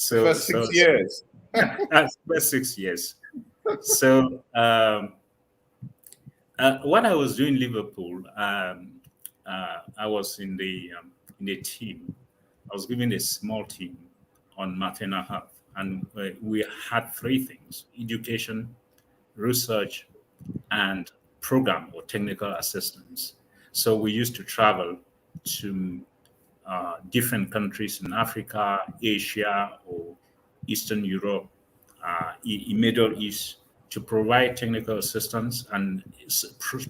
The first So 6 years. yeah, that's first 6 years. So what I was doing in Liverpool, I was in the team. I was given a small team on maternal health, and we had three things: education, research, and program or technical assistance. So we used to travel to different countries in Africa, Asia, or Eastern Europe, Middle East, to provide technical assistance and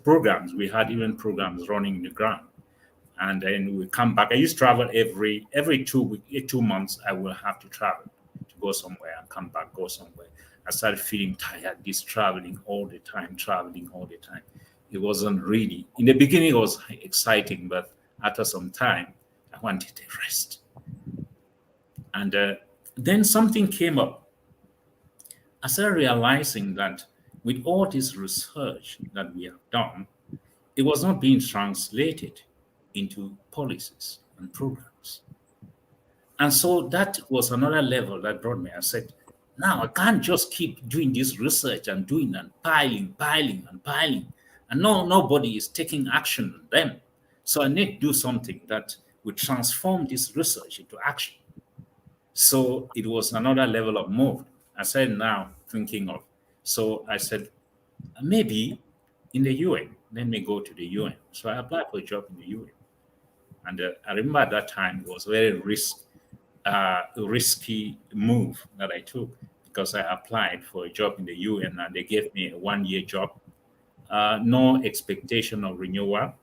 programs. We had even programs running in the ground, and then we come back. I used to travel every 2 months. I will have to travel to go somewhere and come back, go somewhere. I started feeling tired. This traveling all the time, traveling all the time. It wasn't really. In the beginning, it was exciting, but after some time, I wanted a rest. And then something came up. I started realizing that with all this research that we have done, it was not being translated into policies and programs. And so that was another level that brought me. I said, now I can't just keep doing this research and doing and piling and piling. And no, nobody is taking action on them. So I need to do something that would transform this research into action. So it was another level of move. I said, now thinking of. So I said, maybe in the UN, let me go to the UN. So I applied for a job in the UN. And I remember at that time it was a very risky move that I took because I applied for a job in the UN and they gave me a 1 year job, no expectation of renewal.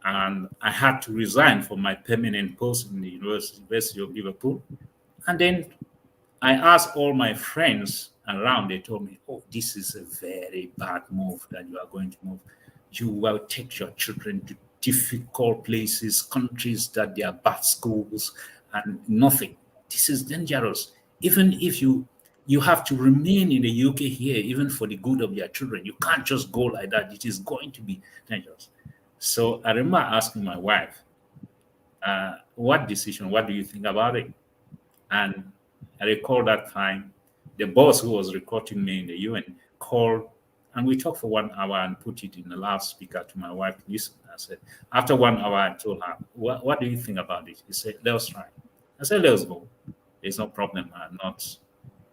And I had to resign from my permanent post in the University of Liverpool. And then I asked all my friends around, they told me, oh, this is a very bad move that you are going to move. You will take your children to difficult places, countries that they are bad schools and nothing. This is dangerous. Even if you have to remain in the UK here, even for the good of your children, you can't just go like that. It is going to be dangerous. So I remember asking my wife, what decision, what do you think about it? And I recall that time, the boss who was recruiting me in the UN called and we talked for 1 hour and put it in the loudspeaker to my wife. Listen, I said, after 1 hour, I told her, what do you think about it? He said, let's try. I said, let's go. There's no problem. I'm not.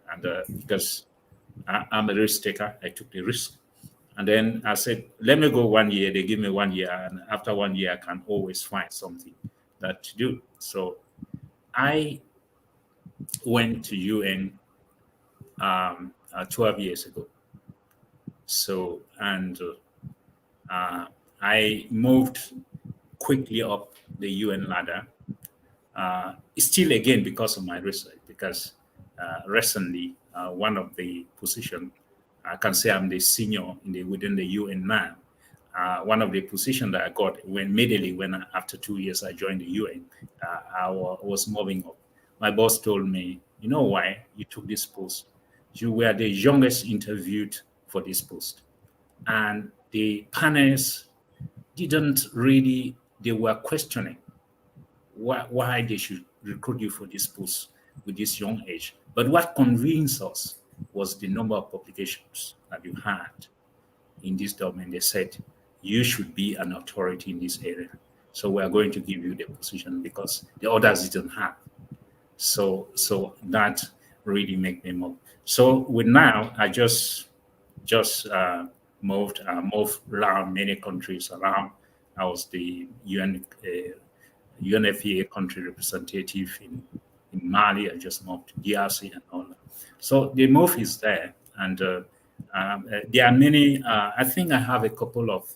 And because I'm a risk taker, I took the risk. And then I said, let me go 1 year. They give me 1 year. And after 1 year, I can always find something that to do. So I went to UN 12 years ago. So, and I moved quickly up the UN ladder. Still, again, because of my research, because recently, one of the position, I can say I'm the senior within the UN now. One of the position that I got when immediately when after 2 years I joined the UN, was moving up. My boss told me, you know why you took this post? You were the youngest interviewed for this post, and the panelists didn't really. They were questioning why they should recruit you for this post with this young age. But what convinced us was the number of publications that you had in this domain. They said you should be an authority in this area. So we are going to give you the position because the others didn't have. So that really made me move. So with now, I just moved around many countries around. I was the UNFPA country representative in Mali. I just moved to DRC and all that. So the move is there, and there are many. I think I have a couple of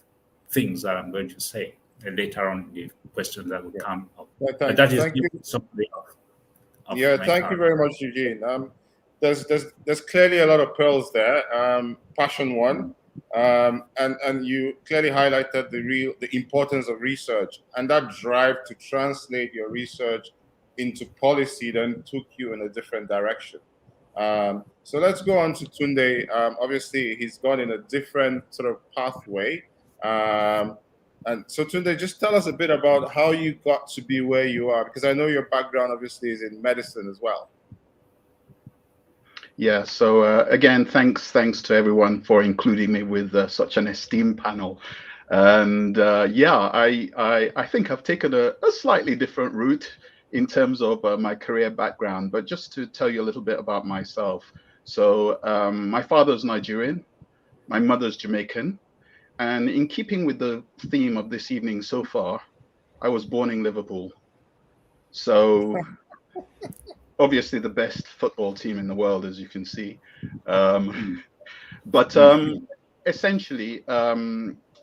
things that I'm going to say later on in the questions that will Yeah. come up. Yeah, But that is thank you. something of Yeah, my thank you character. very much, Eugene. There's clearly a lot of pearls there. Passion one, and you clearly highlighted the importance of research and that drive to translate your research into policy. Then took you in a different direction. So let's go on to Tunde. Obviously, he's gone in a different sort of pathway. Um, And so, Tunde, just tell us a bit about how you got to be where you are, because I know your background obviously is in medicine as well. Yeah, so again, thanks to everyone for including me with such an esteemed panel. And yeah, I think I've taken a slightly different route in terms of my career background. But just to tell you a little bit about myself. So my father's Nigerian, my mother's Jamaican. And in keeping with the theme of this evening so far, I was born in Liverpool. So obviously the best football team in the world, as you can see. But essentially,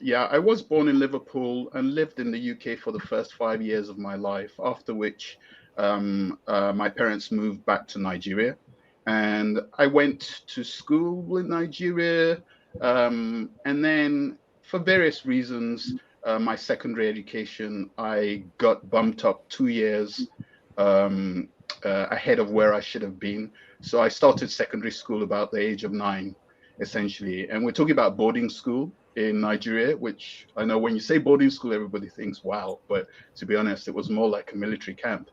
yeah, I was born in Liverpool and lived in the UK for the first 5 years of my life, after which my parents moved back to Nigeria. And I went to school in Nigeria. And then, for various reasons, my secondary education, I got bumped up 2 years um, ahead of where I should have been. So I started secondary school about the age of 9, essentially. And we're talking about boarding school in Nigeria, which I know when you say boarding school, everybody thinks, wow. But to be honest, it was more like a military camp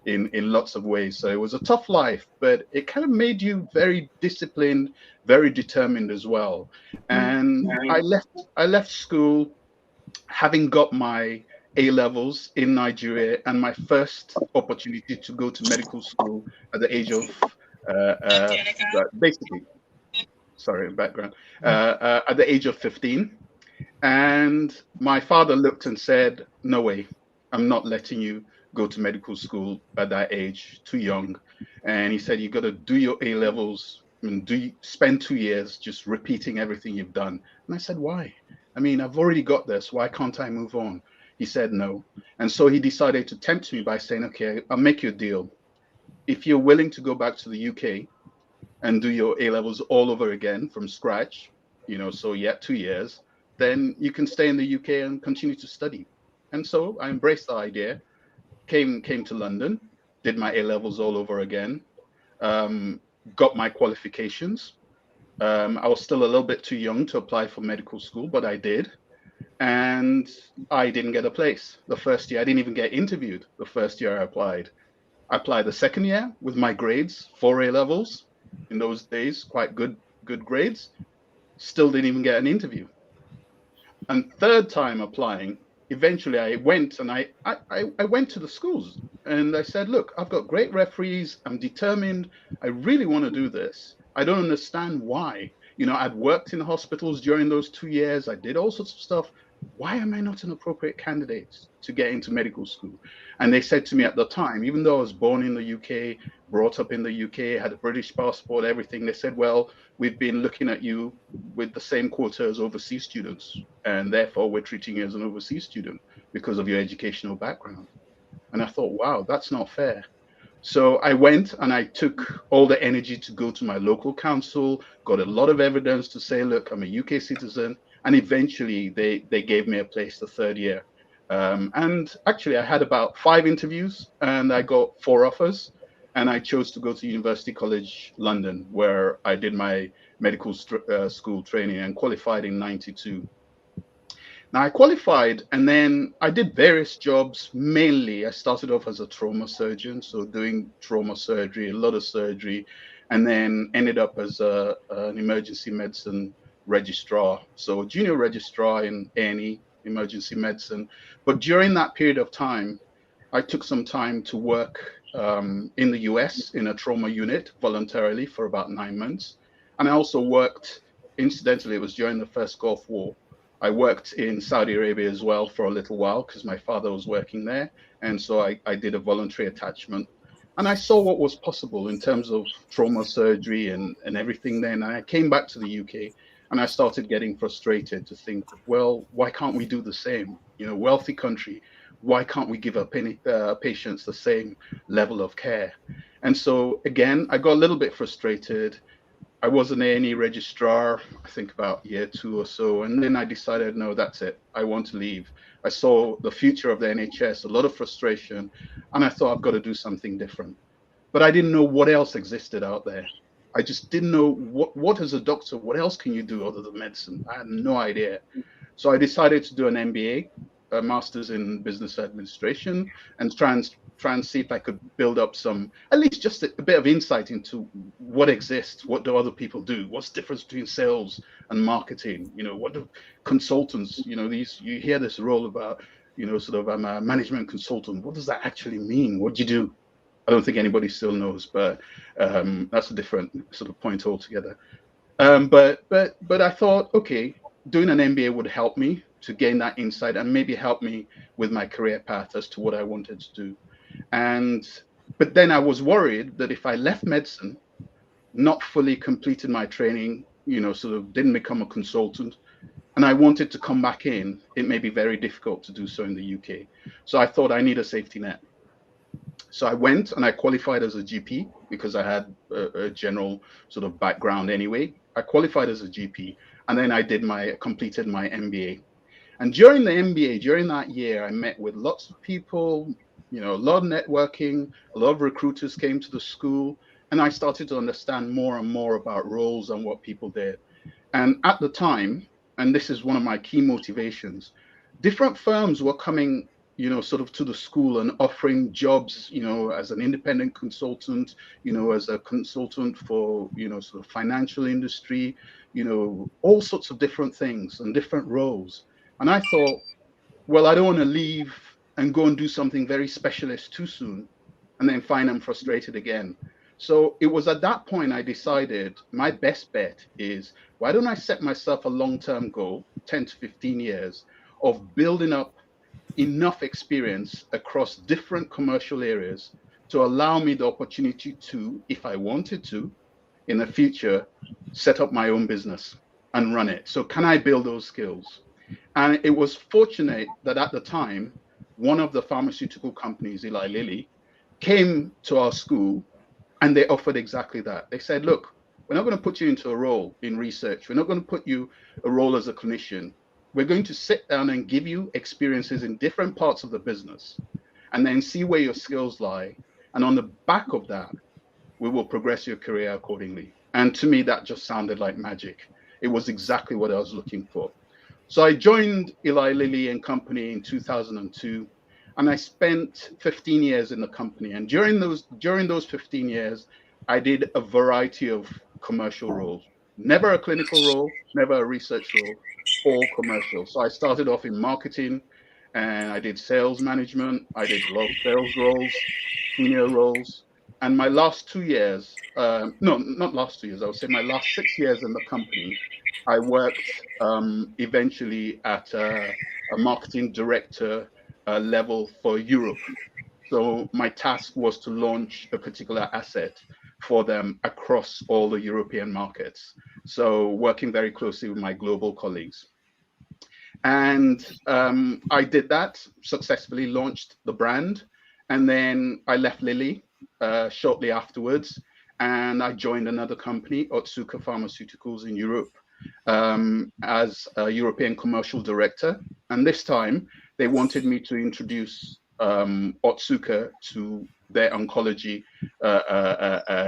in lots of ways. So it was a tough life, but it kind of made you very disciplined, very determined as well. And I left school having got my A levels in Nigeria and my first opportunity to go to medical school at the age of basically, sorry, background, at the age of 15. And my father looked and said, "No way, I'm not letting you go to medical school at that age, too young." And he said, "You got to do your A levels and spend 2 years just repeating everything you've done." And I said, "Why? I mean, I've already got this. Why can't I move on?" He said, "No." And so he decided to tempt me by saying, "Okay, I'll make you a deal. If you're willing to go back to the UK and do your A levels all over again from scratch, so yeah, 2 years, then you can stay in the UK and continue to study." And so I embraced the idea, came to London, did my A levels all over again, um, got my qualifications. I was still a little bit too young to apply for medical school, but I did. And I didn't get a place the first year. I didn't even get interviewed the first year I applied. I applied the second year with my grades, 4 A levels. In those days, quite good grades. Still didn't even get an interview. And third time applying, eventually I went and I went to the schools and I said, "Look, I've got great referees. I'm determined. I really want to do this. I don't understand why. I'd worked in hospitals during those 2 years. I did all sorts of stuff. Why am I not an appropriate candidate to get into medical school?" And they said to me at the time, even though I was born in the UK, brought up in the UK, had a British passport, everything, they said, "Well, we've been looking at you with the same quota as overseas students, and therefore we're treating you as an overseas student because of your educational background." And I thought, wow, that's not fair. So I went and I took all the energy to go to my local council, got a lot of evidence to say, "Look, I'm a UK citizen." And eventually they gave me a place the third year. And actually, I had about 5 interviews and I got 4 offers. And I chose to go to University College London, where I did my medical school training and qualified in 92. Now I qualified and then I did various jobs. Mainly, I started off as a trauma surgeon, so doing trauma surgery, a lot of surgery, and then ended up as an emergency medicine registrar, so junior registrar in any emergency medicine. But during that period of time, I took some time to work in the US in a trauma unit voluntarily for about 9 months. And I also worked, incidentally, it was during the first Gulf War. I worked in Saudi Arabia as well for a little while because my father was working there. And so I did a voluntary attachment. And I saw what was possible in terms of trauma surgery and everything then. And I came back to the UK and I started getting frustrated to think, well, why can't we do the same? Wealthy country, why can't we give our patients the same level of care? And so again, I got a little bit frustrated. I was an A&E registrar, I think about year 2 or so. And then I decided, no, that's it. I want to leave. I saw the future of the NHS, a lot of frustration, and I thought I've got to do something different. But I didn't know what else existed out there. I just didn't know what as a doctor, what else can you do other than medicine? I had no idea. So I decided to do an MBA, a master's in business administration, and try and see if I could build up some, at least just a bit of insight into what exists, what do other people do, what's the difference between sales and marketing, what do consultants, you hear this role about, sort of I'm a management consultant. What does that actually mean? What do you do? I don't think anybody still knows, but that's a different sort of point altogether. But I thought, okay, doing an MBA would help me to gain that insight and maybe help me with my career path as to what I wanted to do. But then I was worried that if I left medicine, not fully completed my training, sort of didn't become a consultant, and I wanted to come back in, it may be very difficult to do so in the UK. So I thought I need a safety net. So I went and I qualified as a GP because I had a general sort of background anyway. I qualified as a GP, and then I completed my MBA. And during the MBA, during that year, I met with lots of people, a lot of networking, a lot of recruiters came to the school, and I started to understand more and more about roles and what people did. And at the time, and this is one of my key motivations, different firms were coming, sort of to the school and offering jobs, as an independent consultant, as a consultant for, sort of financial industry, all sorts of different things and different roles. And I thought, well, I don't want to leave and go and do something very specialist too soon and then find I'm frustrated again. So it was at that point I decided my best bet is, why don't I set myself a long-term goal, 10 to 15 years, of building up enough experience across different commercial areas to allow me the opportunity to, if I wanted to, in the future, set up my own business and run it. So can I build those skills? And it was fortunate that at the time, one of the pharmaceutical companies, Eli Lilly, came to our school and they offered exactly that. They said, look, we're not going to put you into a role in research. We're not going to put you a role as a clinician. We're going to sit down and give you experiences in different parts of the business and then see where your skills lie. And on the back of that, we will progress your career accordingly. And to me, that just sounded like magic. It was exactly what I was looking for. So I joined Eli Lilly and Company in 2002, and I spent 15 years in the company. And during those 15 years, I did a variety of commercial roles. Never a clinical role, never a research role, all commercial. So I started off in marketing, and I did sales management. I did a lot of sales roles, senior roles. And my last 2 years, no, not last 2 years, I would say my last 6 years in the company, I worked eventually at a marketing director level for Europe. So my task was to launch a particular asset for them across all the European markets. So working very closely with my global colleagues. And I did that, successfully launched the brand. And then I left Lilly shortly afterwards. And I joined another company, Otsuka Pharmaceuticals in Europe, as a European commercial director. And this time they wanted me to introduce Otsuka to their oncology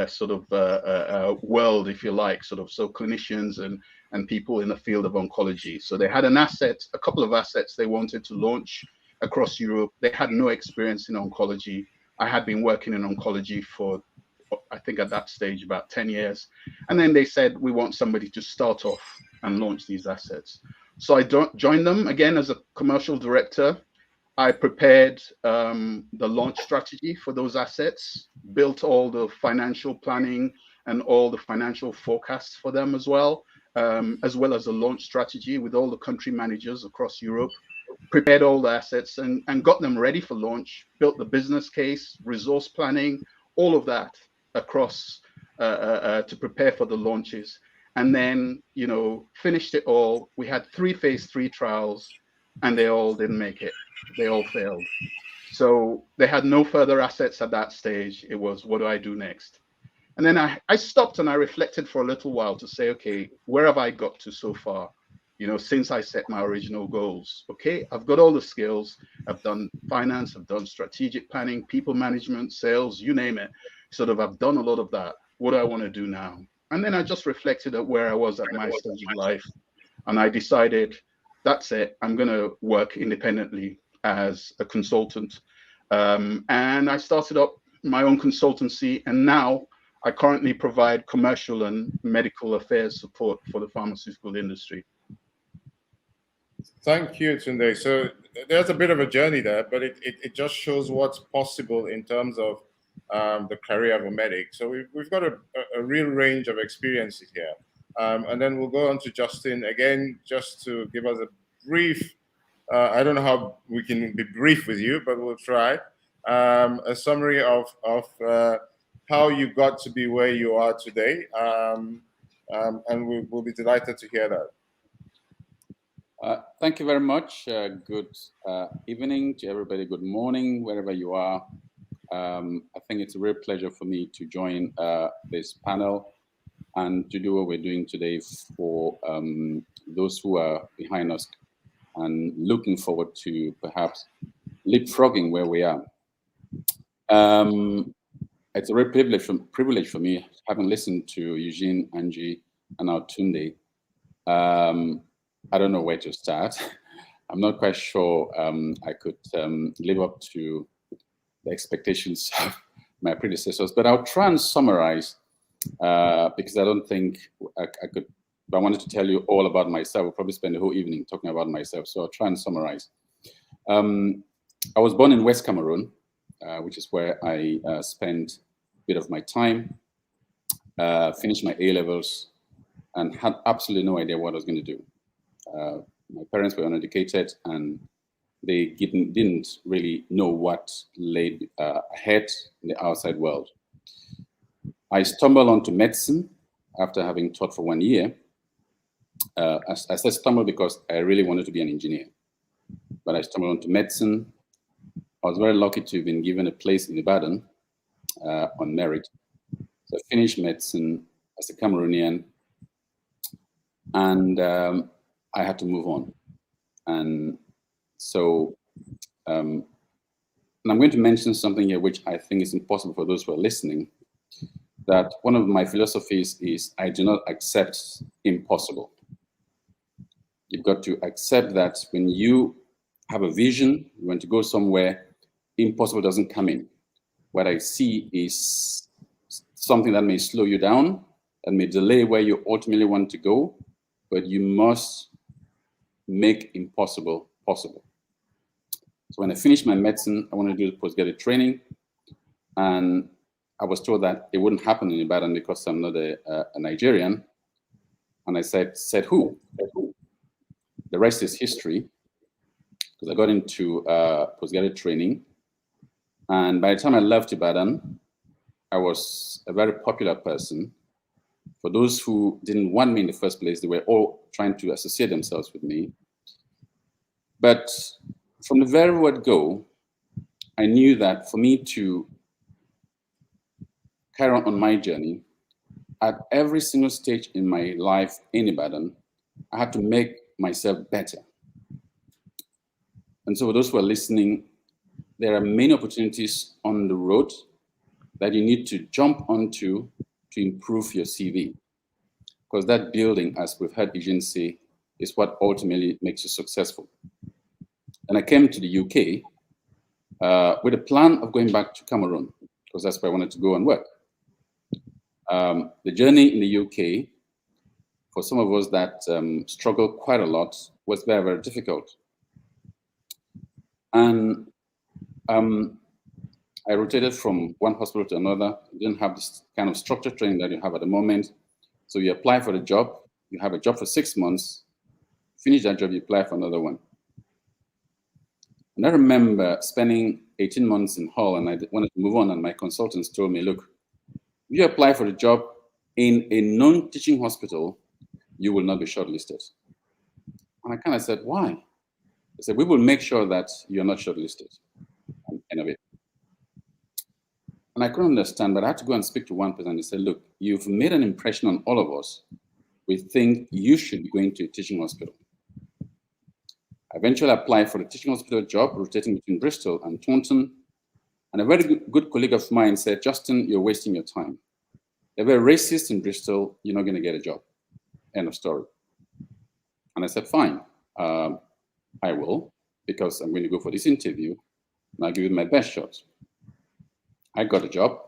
sort of world, if you like, sort of, so clinicians and people in the field of oncology. So they had a couple of assets they wanted to launch across Europe. They had no experience in oncology. I had been working in oncology for, I think at that stage, about 10 years. And then they said, we want somebody to start off and launch these assets. So I joined them again as a commercial director. I prepared the launch strategy for those assets, built all the financial planning and all the financial forecasts for them as well as the launch strategy with all the country managers across Europe, prepared all the assets and got them ready for launch, built the business case, resource planning, all of that across to prepare for the launches. And then, finished it all. We had 3 phase 3 trials and they all didn't make it. They all failed. So they had no further assets at that stage. It was, what do I do next? And then I stopped and I reflected for a little while to say, okay, where have I got to so far? Since I set my original goals. Okay, I've got all the skills. I've done finance, I've done strategic planning, people management, sales, you name it. Sort of, I've done a lot of that. What do I want to do now? And then I just reflected at where I was at my stage of life. And I decided that's it. I'm going to work independently as a consultant. And I started up my own consultancy, and now I currently provide commercial and medical affairs support for the pharmaceutical industry. Thank you, Tunde. So there's a bit of a journey there, but it just shows what's possible in terms of the career of a medic. So we've got a real range of experiences here. And then we'll go on to Justin again, just to give us a brief, I don't know how we can be brief with you, but we'll try, a summary of how you got to be where you are today. And we'll be delighted to hear that. Thank you very much. Good evening to everybody. Good morning, wherever you are. I think it's a real pleasure for me to join this panel and to do what we're doing today for those who are behind us and looking forward to perhaps leapfrogging where we are. It's a real privilege for me, having listened to Eugene, Angie, and now Tunde. I don't know where to start. I'm not quite sure I could live up to the expectations of my predecessors, but I'll try and summarize because I don't think I could. If I wanted to tell you all about myself, I'll probably spend the whole evening talking about myself. So I'll try and summarize. I was born in West Cameroon, which is where I spent a bit of my time, finished my A-levels, and had absolutely no idea what I was going to do. My parents were uneducated, and they didn't really know what lay ahead in the outside world. I stumbled onto medicine after having taught for 1 year. I said stumbled because I really wanted to be an engineer, but I stumbled onto medicine. I was very lucky to have been given a place in Ibadan on merit. So I finished medicine as a Cameroonian, and I had to move on. And so and I'm going to mention something here which I think is impossible for those who are listening, that one of my philosophies is I do not accept impossible. You've got to accept that when you have a vision, you want to go somewhere, impossible doesn't come in. What I see is something that may slow you down, that may delay where you ultimately want to go, but you must make impossible possible. So when I finished my medicine, I wanted to do postgraduate training, and I was told that it wouldn't happen in Ibadan because I'm not a Nigerian. And I said who? The rest is history, because I got into postgraduate training. And by the time I left Ibadan, I was a very popular person. For those who didn't want me in the first place, they were all trying to associate themselves with me. But from the very word go, I knew that for me to carry on my journey, at every single stage in my life in Ibadan, I had to make myself better. And so for those who are listening, there are many opportunities on the road that you need to jump onto to improve your CV. Because that building, as we've heard Eugene say, is what ultimately makes you successful. And I came to the UK with a plan of going back to Cameroon, because that's where I wanted to go and work. The journey in the UK, for some of us that struggle quite a lot, was very, very difficult. And I rotated from one hospital to another. I didn't have this kind of structured training that you have at the moment. So you apply for the job, you have a job for 6 months, finish that job, you apply for another one. And I remember spending 18 months in Hull, and I wanted to move on, and my consultants told me, look, if you apply for the job in a non-teaching hospital, you will not be shortlisted. And I kind of said, why? They said, we will make sure that you're not shortlisted. End of it. And I couldn't understand, but I had to go and speak to one person, and he said, look, you've made an impression on all of us. We think you should be going to a teaching hospital. I eventually applied for the teaching hospital job, rotating between Bristol and Taunton. And a very good colleague of mine said, Justin, you're wasting your time. If you're a racist in Bristol, you're not going to get a job. End of story. And I said, fine, I will, because I'm going to go for this interview, and I'll give it my best shot. I got a job.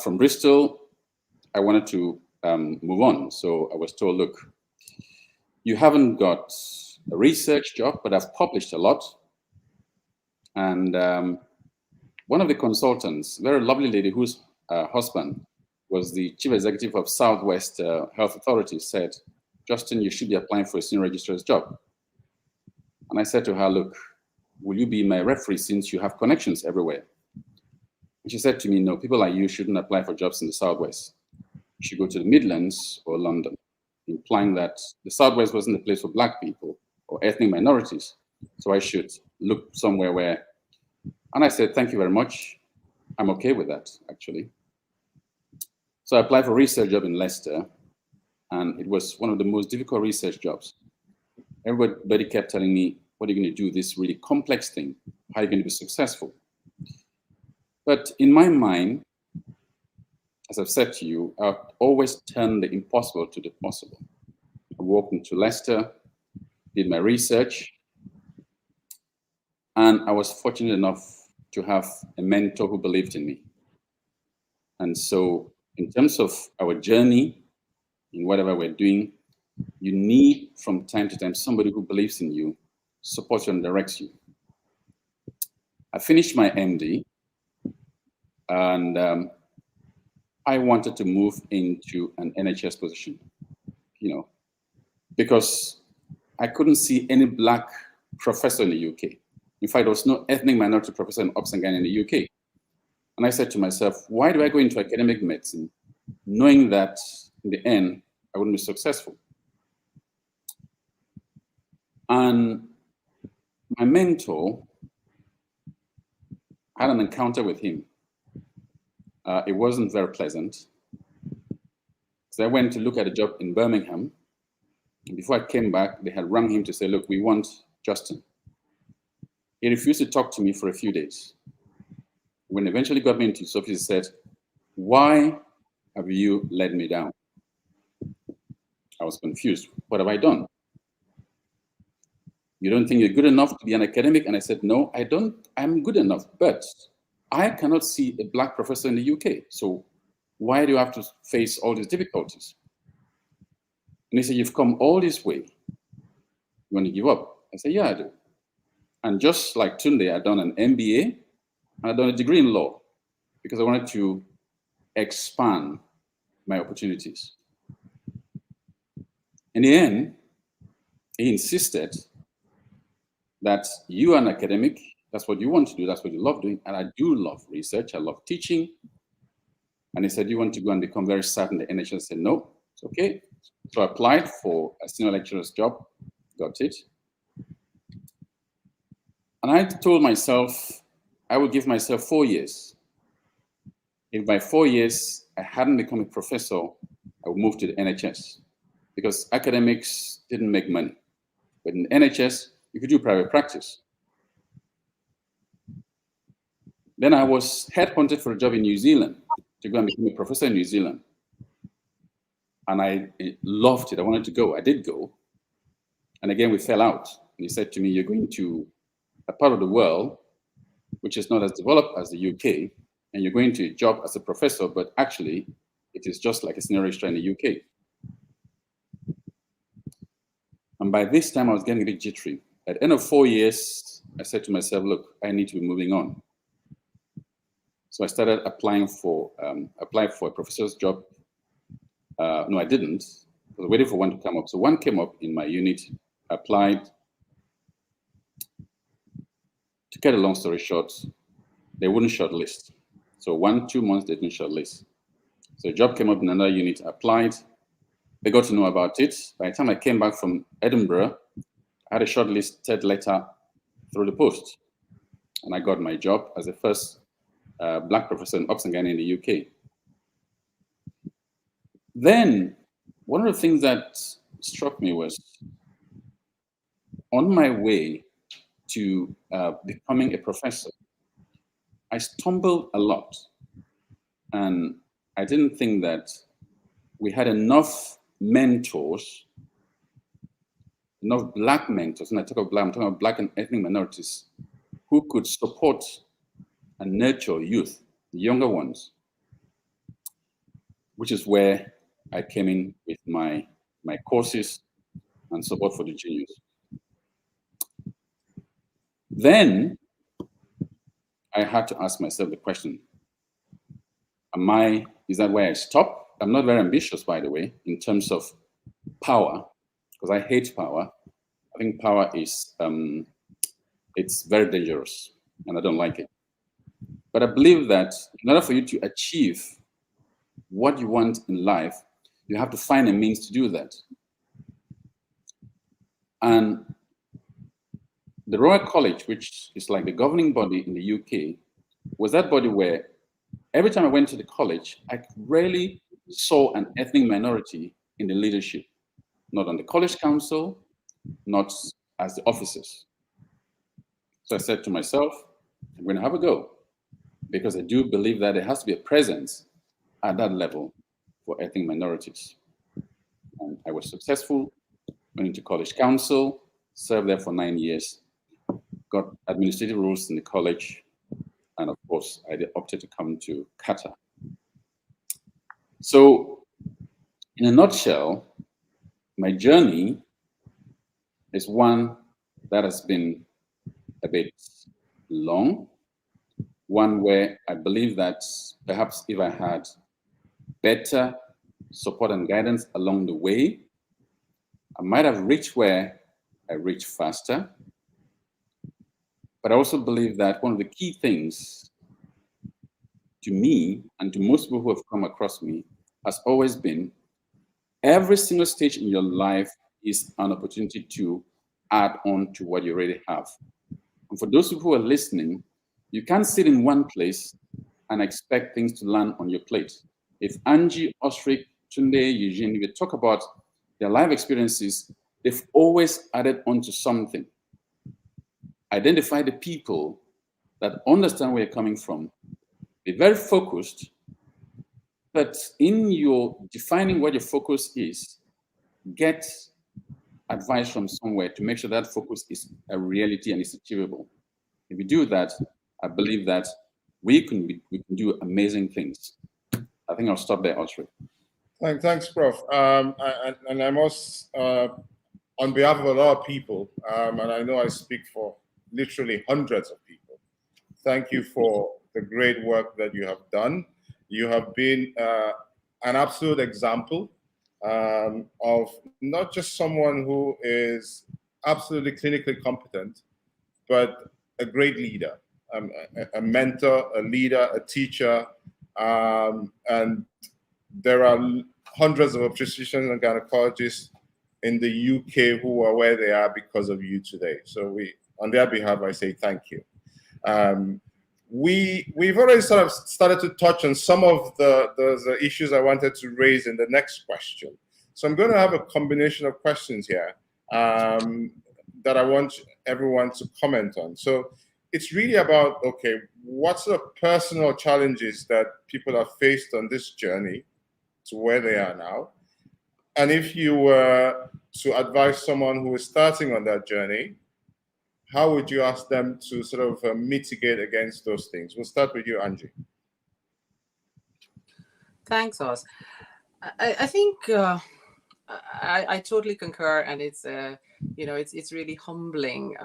From Bristol, I wanted to move on. So I was told, look, you haven't got a research job, but I've published a lot. And one of the consultants, very lovely lady whose husband was the chief executive of Southwest Health Authority, said, Justin, you should be applying for a senior registrar's job. And I said to her, look, will you be my referee since you have connections everywhere? And she said to me, no, people like you shouldn't apply for jobs in the Southwest. You should go to the Midlands or London, implying that the Southwest wasn't the place for Black people or ethnic minorities. So I should look somewhere where, and I said, thank you very much. I'm okay with that, actually. So I applied for a research job in Leicester, and it was one of the most difficult research jobs. Everybody kept telling me, what are you going to do this really complex thing? How are you going to be successful? But in my mind, as I've said to you, I've always turned the impossible to the possible. I walked into Leicester, did my research, and I was fortunate enough to have a mentor who believed in me. And so in terms of our journey, in whatever we're doing, you need from time to time somebody who believes in you, supports you and directs you. I finished my MD, and I wanted to move into an NHS position, you know, because I couldn't see any Black professor in the UK. In fact, there was no ethnic minority professor in Ops and Ghana in the UK. And I said to myself, why do I go into academic medicine knowing that in the end, I wouldn't be successful? And my mentor, I had an encounter with him. It wasn't very pleasant. So I went to look at a job in Birmingham. And before I came back, they had rung him to say, look, we want Justin. He refused to talk to me for a few days. When he eventually got me into his office, he said, why have you let me down? I was confused. What have I done? You don't think you're good enough to be an academic? And I said, no, I don't. I'm good enough, but I cannot see a Black professor in the UK. So why do you have to face all these difficulties? And he said, you've come all this way. You want to give up? I said, yeah, I do. And just like Tunde, I'd done an MBA, and I'd done a degree in law because I wanted to expand my opportunities. In the end, he insisted that you are an academic, that's what you want to do, that's what you love doing, and I do love research, I love teaching. And he said, you want to go and become very certain the NHS? I said, no, it's okay. So I applied for a senior lecturer's job, got it. And I told myself, I would give myself 4 years. If by 4 years I hadn't become a professor, I would move to the NHS because academics didn't make money. But in the NHS, you could do private practice. Then I was headhunted for a job in New Zealand to go and become a professor in New Zealand. And I loved it. I wanted to go. I did go. And again, we fell out. And he said to me, you're going to a part of the world which is not as developed as the UK, and you're going to a job as a professor, but actually it is just like a senior registrar in the UK. And by this time, I was getting a bit jittery. At the end of 4 years, I said to myself, look, I need to be moving on. So I started applying for a professor's job. No, I didn't. I was waiting for one to come up. So one came up in my unit, applied. To cut a long story short, they wouldn't shortlist. So 1-2 months, they didn't shortlist. So a job came up in another unit, applied. They got to know about it. By the time I came back from Edinburgh, I had a shortlisted letter through the post. And I got my job as the first Black professor in Ops and Ghana in the UK. Then, one of the things that struck me was, on my way to becoming a professor, I stumbled a lot. And I didn't think that we had enough mentors enough black mentors, and I talk about black, I'm talking about black and ethnic minorities, who could support and nurture youth, the younger ones, which is where I came in with my courses and support for the juniors. Then I had to ask myself the question, is that where I stop? I'm not very ambitious, by the way, in terms of power, because I hate power. I think power is, it's very dangerous, and I don't like it. But I believe that in order for you to achieve what you want in life, you have to find a means to do that. And the Royal College, which is like the governing body in the UK, was that body where every time I went to the college, I rarely saw an ethnic minority in the leadership, not on the college council, not as the officers. So I said to myself, I'm going to have a go, because I do believe that there has to be a presence at that level for ethnic minorities. And I was successful, went into college council, served there for 9 years, got administrative roles in the college, and of course, I opted to come to Qatar. So, in a nutshell, my journey is one that has been a bit long, one where I believe that perhaps if I had better support and guidance along the way, I might have reached where I reached faster. But I also believe that one of the key things to me and to most people who have come across me has always been every single stage in your life is an opportunity to add on to what you already have. And for those who are listening, you can't sit in one place and expect things to land on your plate. If Angie, Osric, Tunde, Eugene, we talk about their life experiences, they've always added on to something. Identify the people that understand where you're coming from. Be very focused, but in your defining what your focus is, get advice from somewhere to make sure that focus is a reality and is achievable. If you do that, I believe that we can do amazing things. I think I'll stop there, Osric. Thanks, Prof. And I must, on behalf of a lot of people, and I know I speak for literally hundreds of people, thank you for the great work that you have done. You have been an absolute example of not just someone who is absolutely clinically competent, but a great leader, a mentor, a leader, a teacher, and there are hundreds of obstetricians and gynecologists in the UK who are where they are because of you today. So on their behalf, I say thank you. We've already sort of started to touch on some of the issues I wanted to raise in the next question. So I'm going to have a combination of questions here that I want everyone to comment on. So it's really about, okay, what sort of personal challenges that people have faced on this journey to where they are now? And if you were to advise someone who is starting on that journey, how would you ask them to sort of mitigate against those things? We'll start with you, Angie. Thanks, Oz. I think I totally concur, and it's it's really humbling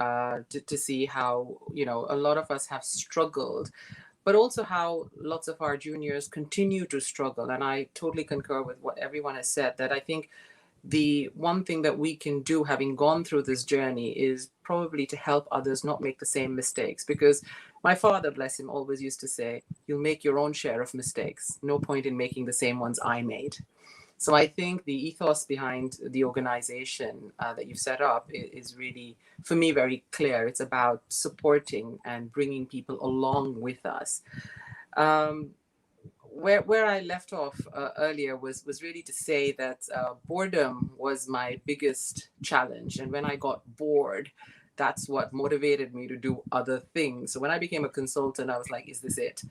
to see how a lot of us have struggled, but also how lots of our juniors continue to struggle. And I totally concur with what everyone has said, that I think the one thing that we can do, having gone through this journey, is probably to help others not make the same mistakes. Because my father, bless him, always used to say, you'll make your own share of mistakes. No point in making the same ones I made. So I think the ethos behind the organization that you've set up is really, for me, very clear. It's about supporting and bringing people along with us. Where I left off earlier was really to say that boredom was my biggest challenge. And when I got bored, that's what motivated me to do other things. So when I became a consultant, I was like, is this it?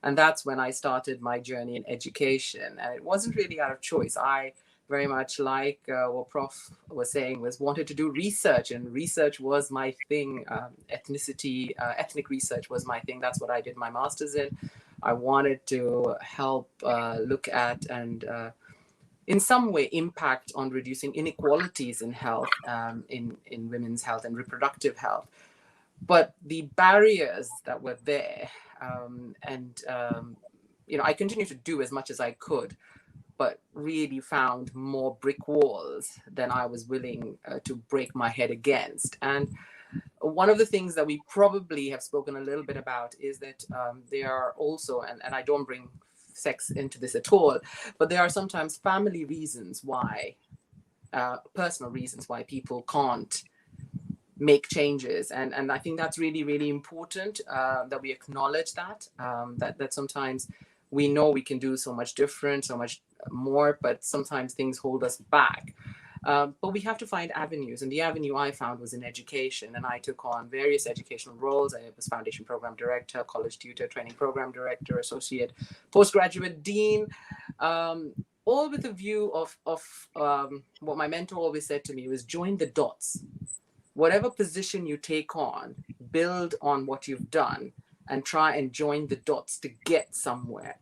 And that's when I started my journey in education. And it wasn't really out of choice. I very much like what Prof was saying, was wanted to do research, and research was my thing. Ethnic research was my thing. That's what I did my master's in. I wanted to help look at and in some way impact on reducing inequalities in health, in women's health and reproductive health. But the barriers that were there, I continued to do as much as I could, but really found more brick walls than I was willing to break my head against. And one of the things that we probably have spoken a little bit about is that there are also, and I don't bring sex into this at all, but there are sometimes family reasons why, personal reasons why people can't make changes. And I think that's really, really important that we acknowledge that, that sometimes we know we can do so much different, so much more, but sometimes things hold us back. But we have to find avenues. And the avenue I found was in education. And I took on various educational roles. I was foundation program director, college tutor, training program director, associate postgraduate dean, all with a view of what my mentor always said to me was join the dots. Whatever position you take on, build on what you've done and try and join the dots to get somewhere.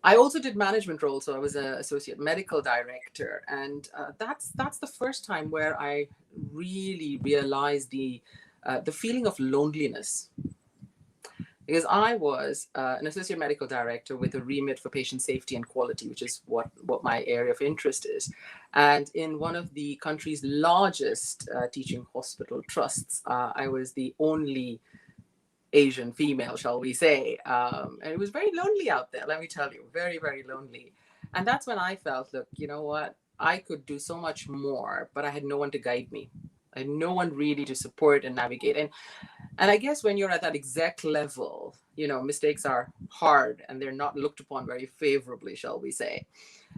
I also did management roles, so I was an associate medical director, and that's the first time where I really realized the feeling of loneliness, because I was an associate medical director with a remit for patient safety and quality, which is what my area of interest is, and in one of the country's largest teaching hospital trusts, I was the only Asian female, shall we say. And it was very lonely out there, let me tell you, very, very lonely. And that's when I felt, look, you know what? I could do so much more, but I had no one to guide me. I had no one really to support and navigate. And I guess when you're at that exec level, mistakes are hard and they're not looked upon very favorably, shall we say.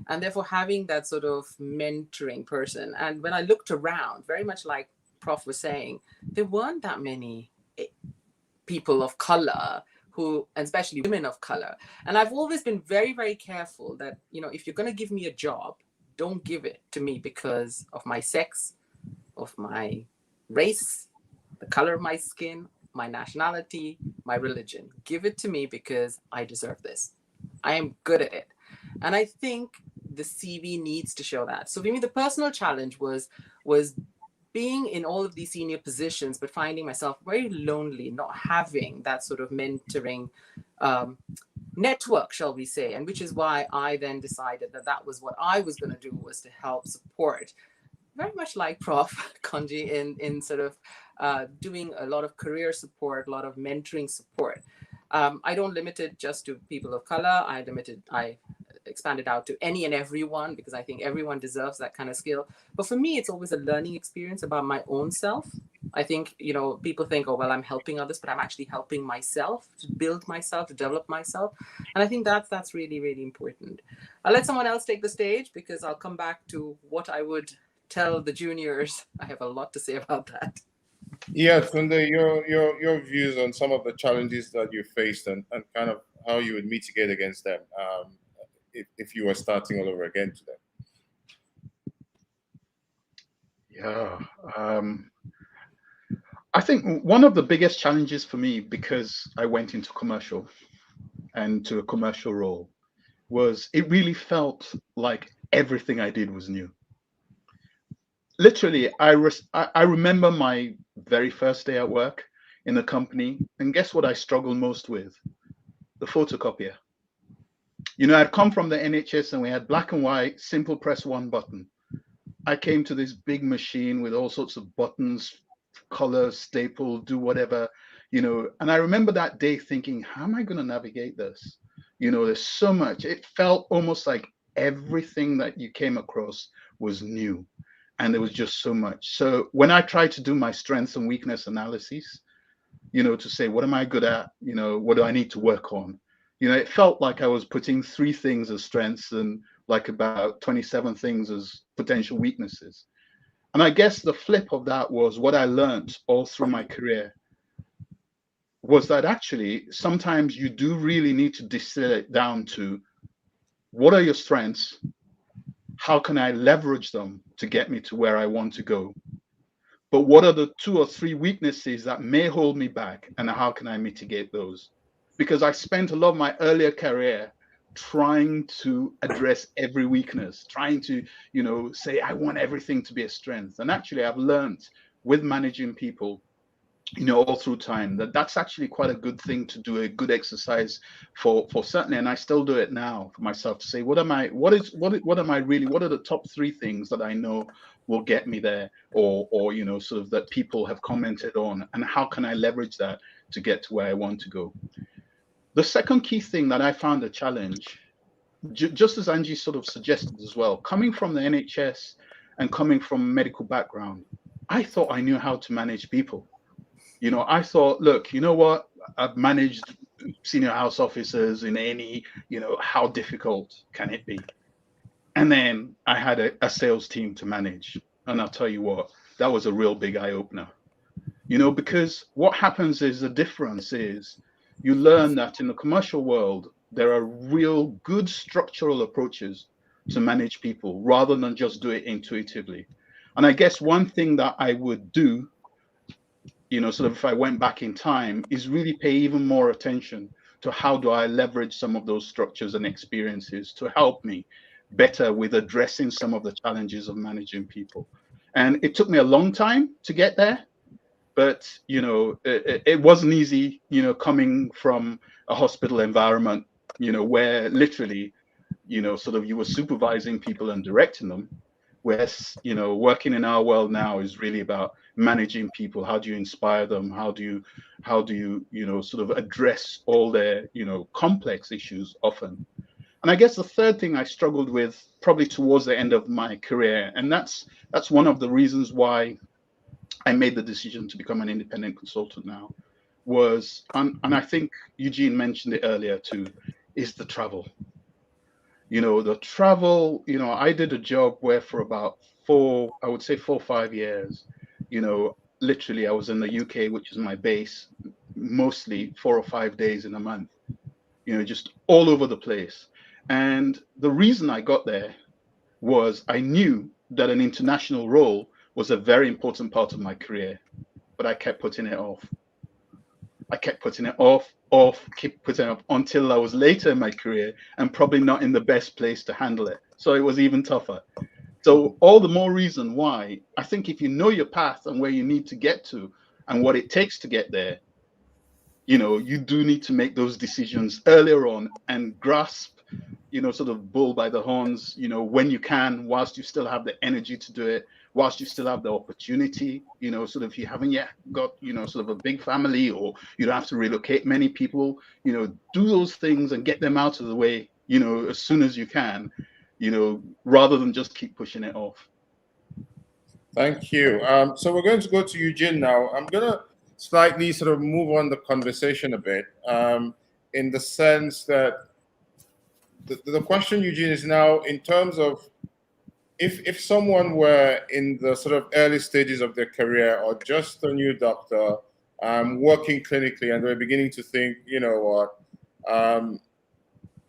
And therefore having that sort of mentoring person. And when I looked around, very much like Prof was saying, there weren't that many people of color who, and especially women of color. And I've always been very, very careful that, if you're going to give me a job, don't give it to me because of my sex, of my race, the color of my skin, my nationality, my religion. Give it to me because I deserve this. I am good at it. And I think the CV needs to show that. So for me, the personal challenge was being in all of these senior positions, but finding myself very lonely, not having that sort of mentoring network, shall we say, and which is why I then decided that was what I was going to do, was to help support, very much like Prof. Kanji, in sort of doing a lot of career support, a lot of mentoring support. I don't limit it just to people of color. I expanded out to any and everyone, because I think everyone deserves that kind of skill. But for me, it's always a learning experience about my own self. I think, people think, oh, well, I'm helping others, but I'm actually helping myself to build myself, to develop myself. And I think that's really, really important. I'll let someone else take the stage, because I'll come back to what I would tell the juniors. I have a lot to say about that. Yeah, Tunde, your views on some of the challenges that you faced and kind of how you would mitigate against them. If you were starting all over again today. Yeah, I think one of the biggest challenges for me, because I went into commercial and to a commercial role, was it really felt like everything I did was new. Literally, I remember my very first day at work in the company, and guess what I struggled most with? The photocopier. I'd come from the NHS and we had black and white, simple press one button. I came to this big machine with all sorts of buttons, color, staple, do whatever, and I remember that day thinking, how am I going to navigate this? There's so much. It felt almost like everything that you came across was new, and there was just so much. So when I tried to do my strengths and weakness analyses, to say, what am I good at? What do I need to work on? It felt like I was putting 3 things as strengths and like about 27 things as potential weaknesses. And I guess the flip of that was what I learned all through my career was that actually sometimes you do really need to distill it down to what are your strengths how can I leverage them to get me to where I want to go? But what are the 2 or 3 weaknesses that may hold me back, and how can I mitigate those? Because I spent a lot of my earlier career trying to address every weakness, trying to, say, I want everything to be a strength. And actually, I've learned with managing people, all through time, that's actually quite a good thing to do, a good exercise for certainly. And I still do it now for myself, to say, what am I really, what are the top 3 things that I know will get me there, or sort of that people have commented on, and how can I leverage that to get to where I want to go? The second key thing that I found a challenge, just as Angie sort of suggested as well, coming from the NHS and coming from a medical background, I thought I knew how to manage people. I thought, look, you know what? I've managed senior house officers in any, how difficult can it be? And then I had a sales team to manage. And I'll tell you what, that was a real big eye opener. Because what happens is, the difference is, you learn that in the commercial world, there are real good structural approaches to manage people rather than just do it intuitively. And I guess one thing that I would do, sort of if I went back in time, is really pay even more attention to how do I leverage some of those structures and experiences to help me better with addressing some of the challenges of managing people. And it took me a long time to get there, but it wasn't easy, coming from a hospital environment, where literally, sort of you were supervising people and directing them. Whereas, working in our world now is really about managing people. How do you inspire them? How do you, sort of address all their, complex issues often? And I guess the third thing I struggled with probably towards the end of my career, and that's one of the reasons why I made the decision to become an independent consultant now, was, and I think Eugene mentioned it earlier too, is the travel. The travel, I did a job where for about 4 or 5 years, literally I was in the UK, which is my base, mostly 4 or 5 days in a month, just all over the place. And the reason I got there was I knew that an international role was a very important part of my career, but I kept putting it off. I kept putting it off, keep putting it off until I was later in my career and probably not in the best place to handle it. So it was even tougher. So all the more reason why I think if you know your path and where you need to get to and what it takes to get there, you do need to make those decisions earlier on and grasp, sort of bull by the horns, when you can, whilst you still have the energy to do it, whilst you still have the opportunity, sort of if you haven't yet got, sort of a big family, or you don't have to relocate many people, do those things and get them out of the way, as soon as you can, rather than just keep pushing it off. Thank you. So we're going to go to Eugene now. I'm going to slightly sort of move on the conversation a bit, in the sense that the question, Eugene, is now in terms of if someone were in the sort of early stages of their career, or just a new doctor, working clinically, and they're beginning to think,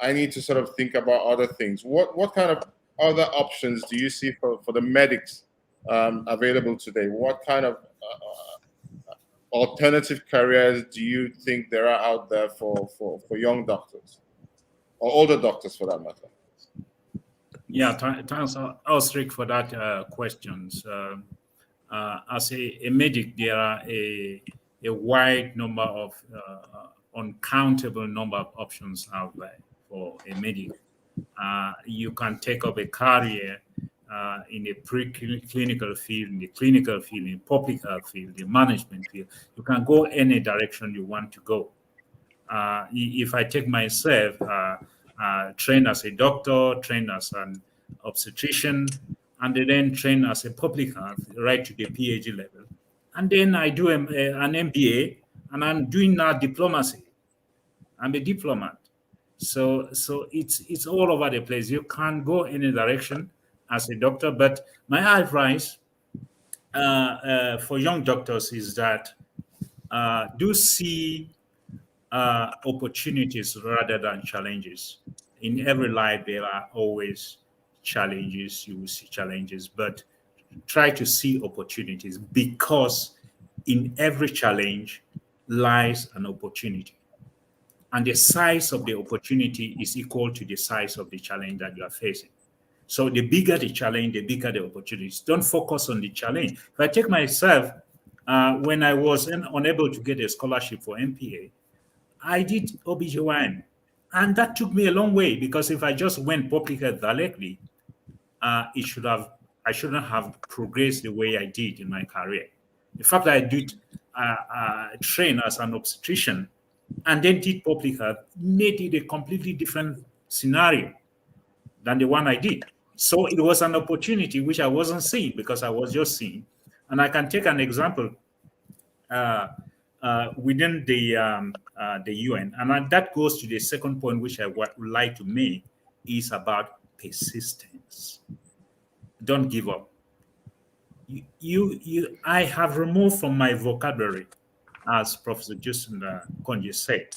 I need to sort of think about other things. What kind of other options do you see for the medics available today? What kind of alternative careers do you think there are out there for young doctors, or older doctors for that matter? Yeah, thanks, Ulrich, for that questions. As a medic, there are a wide number of uncountable number of options out there for a medic. You can take up a career in a preclinical field, in the clinical field, in public health field, the management field. You can go any direction you want to go. If I take myself, trained as a doctor, trained as an obstetrician, and then trained as a public health right to the PhD level. And then I do an MBA, and I'm doing now diplomacy. I'm a diplomat. So it's all over the place. You can't go any direction as a doctor. But my advice for young doctors is that do see opportunities rather than challenges. In every life, there are always challenges, you will see challenges, but try to see opportunities, because in every challenge lies an opportunity. And the size of the opportunity is equal to the size of the challenge that you are facing. So the bigger the challenge, the bigger the opportunities. Don't focus on the challenge. If I take myself, when I was unable to get a scholarship for MPA, I did OBGYN. And that took me a long way, because if I just went public health directly, I shouldn't have progressed the way I did in my career. The fact that I did train as an obstetrician and then did public health made it a completely different scenario than the one I did. So it was an opportunity which I wasn't seeing, because I was just seeing. And I can take an example within the UN, and that goes to the second point which I would like to make, is about persistence. Don't give up. I have removed from my vocabulary, as Professor Justin Konji said,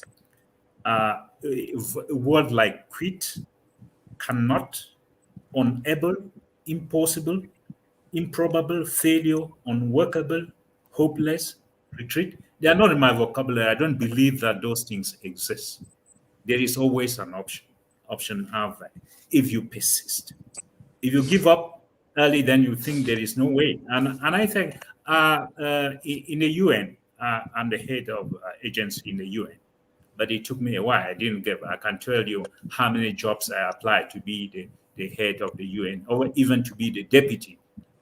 a word like quit, cannot, unable, impossible, improbable, failure, unworkable, hopeless, retreat. They are not in my vocabulary. I don't believe that those things exist. There is always an option out there if you persist. If you give up early, then you think there is no way. And I think in the UN, I'm the head of agency in the UN, but it took me a while. I didn't get. I can tell you how many jobs I applied to be the head of the UN, or even to be the deputy.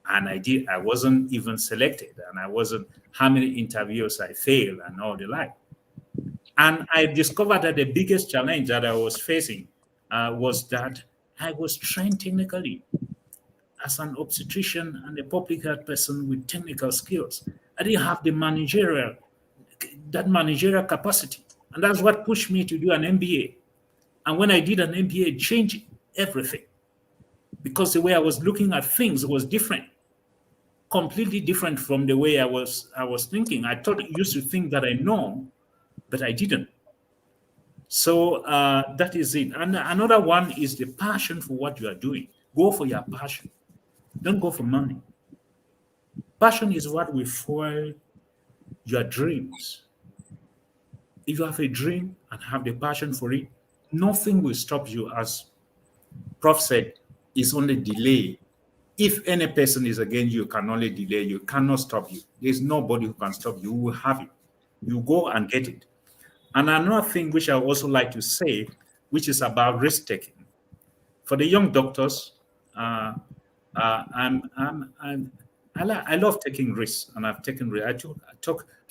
And I wasn't even selected, and I wasn't, how many interviews I failed and all the like. And I discovered that the biggest challenge that I was facing was that I was trained technically as an obstetrician and a public health person with technical skills. I didn't have the managerial capacity. And that's what pushed me to do an MBA. And when I did an MBA, it changed everything, because the way I was looking at things was different, completely different from the way I was thinking. I used to think that I know, but I didn't. So that is it. And another one is the passion for what you are doing. Go for your passion. Don't go for money. Passion is what will fuel your dreams. If you have a dream and have the passion for it, nothing will stop you. As Prof said, it's only delay. If any person is against you, can only delay you, cannot stop you. There's nobody who can stop you. You will have it. You go and get it. And another thing which I also like to say, which is about risk taking. For the young doctors, I love taking risks, and I've taken risks. I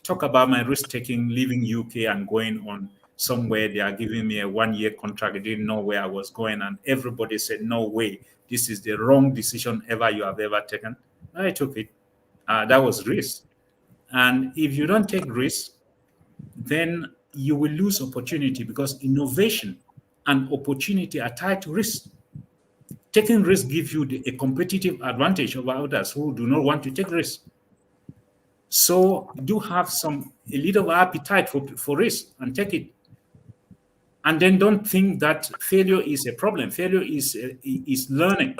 talk about my risk taking, leaving UK and going on somewhere. They are giving me a 1-year contract. I didn't know where I was going, and everybody said, "No way, this is the wrong decision you have ever taken." I took it. That was risk. And if you don't take risk, then you will lose opportunity, because innovation and opportunity are tied to risk. Taking risk gives you a competitive advantage over others who do not want to take risk. So do have a little appetite for risk and take it. And then don't think that failure is a problem. Failure is learning.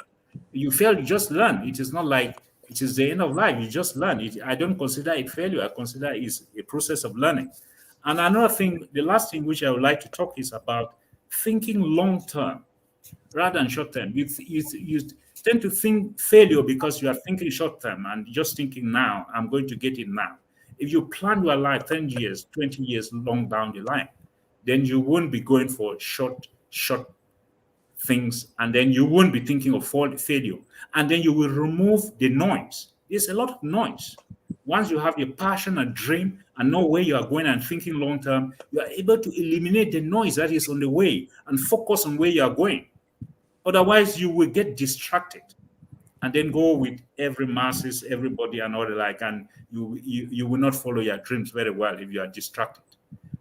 You fail, you just learn. It is not like it is the end of life. You just learn. I don't consider it failure. I consider it is a process of learning. And another thing, the last thing which I would like to talk is about thinking long-term rather than short-term. You tend to think failure because you are thinking short-term and just thinking now, I'm going to get it now. If you plan your life 10 years, 20 years long down the line, then you won't be going for short things, and then you won't be thinking of failure. And then you will remove the noise. There's a lot of noise. Once you have a passion, a dream, and know where you are going and thinking long-term, you are able to eliminate the noise that is on the way and focus on where you are going. Otherwise, you will get distracted and then go with everybody and all the like, and you will not follow your dreams very well if you are distracted.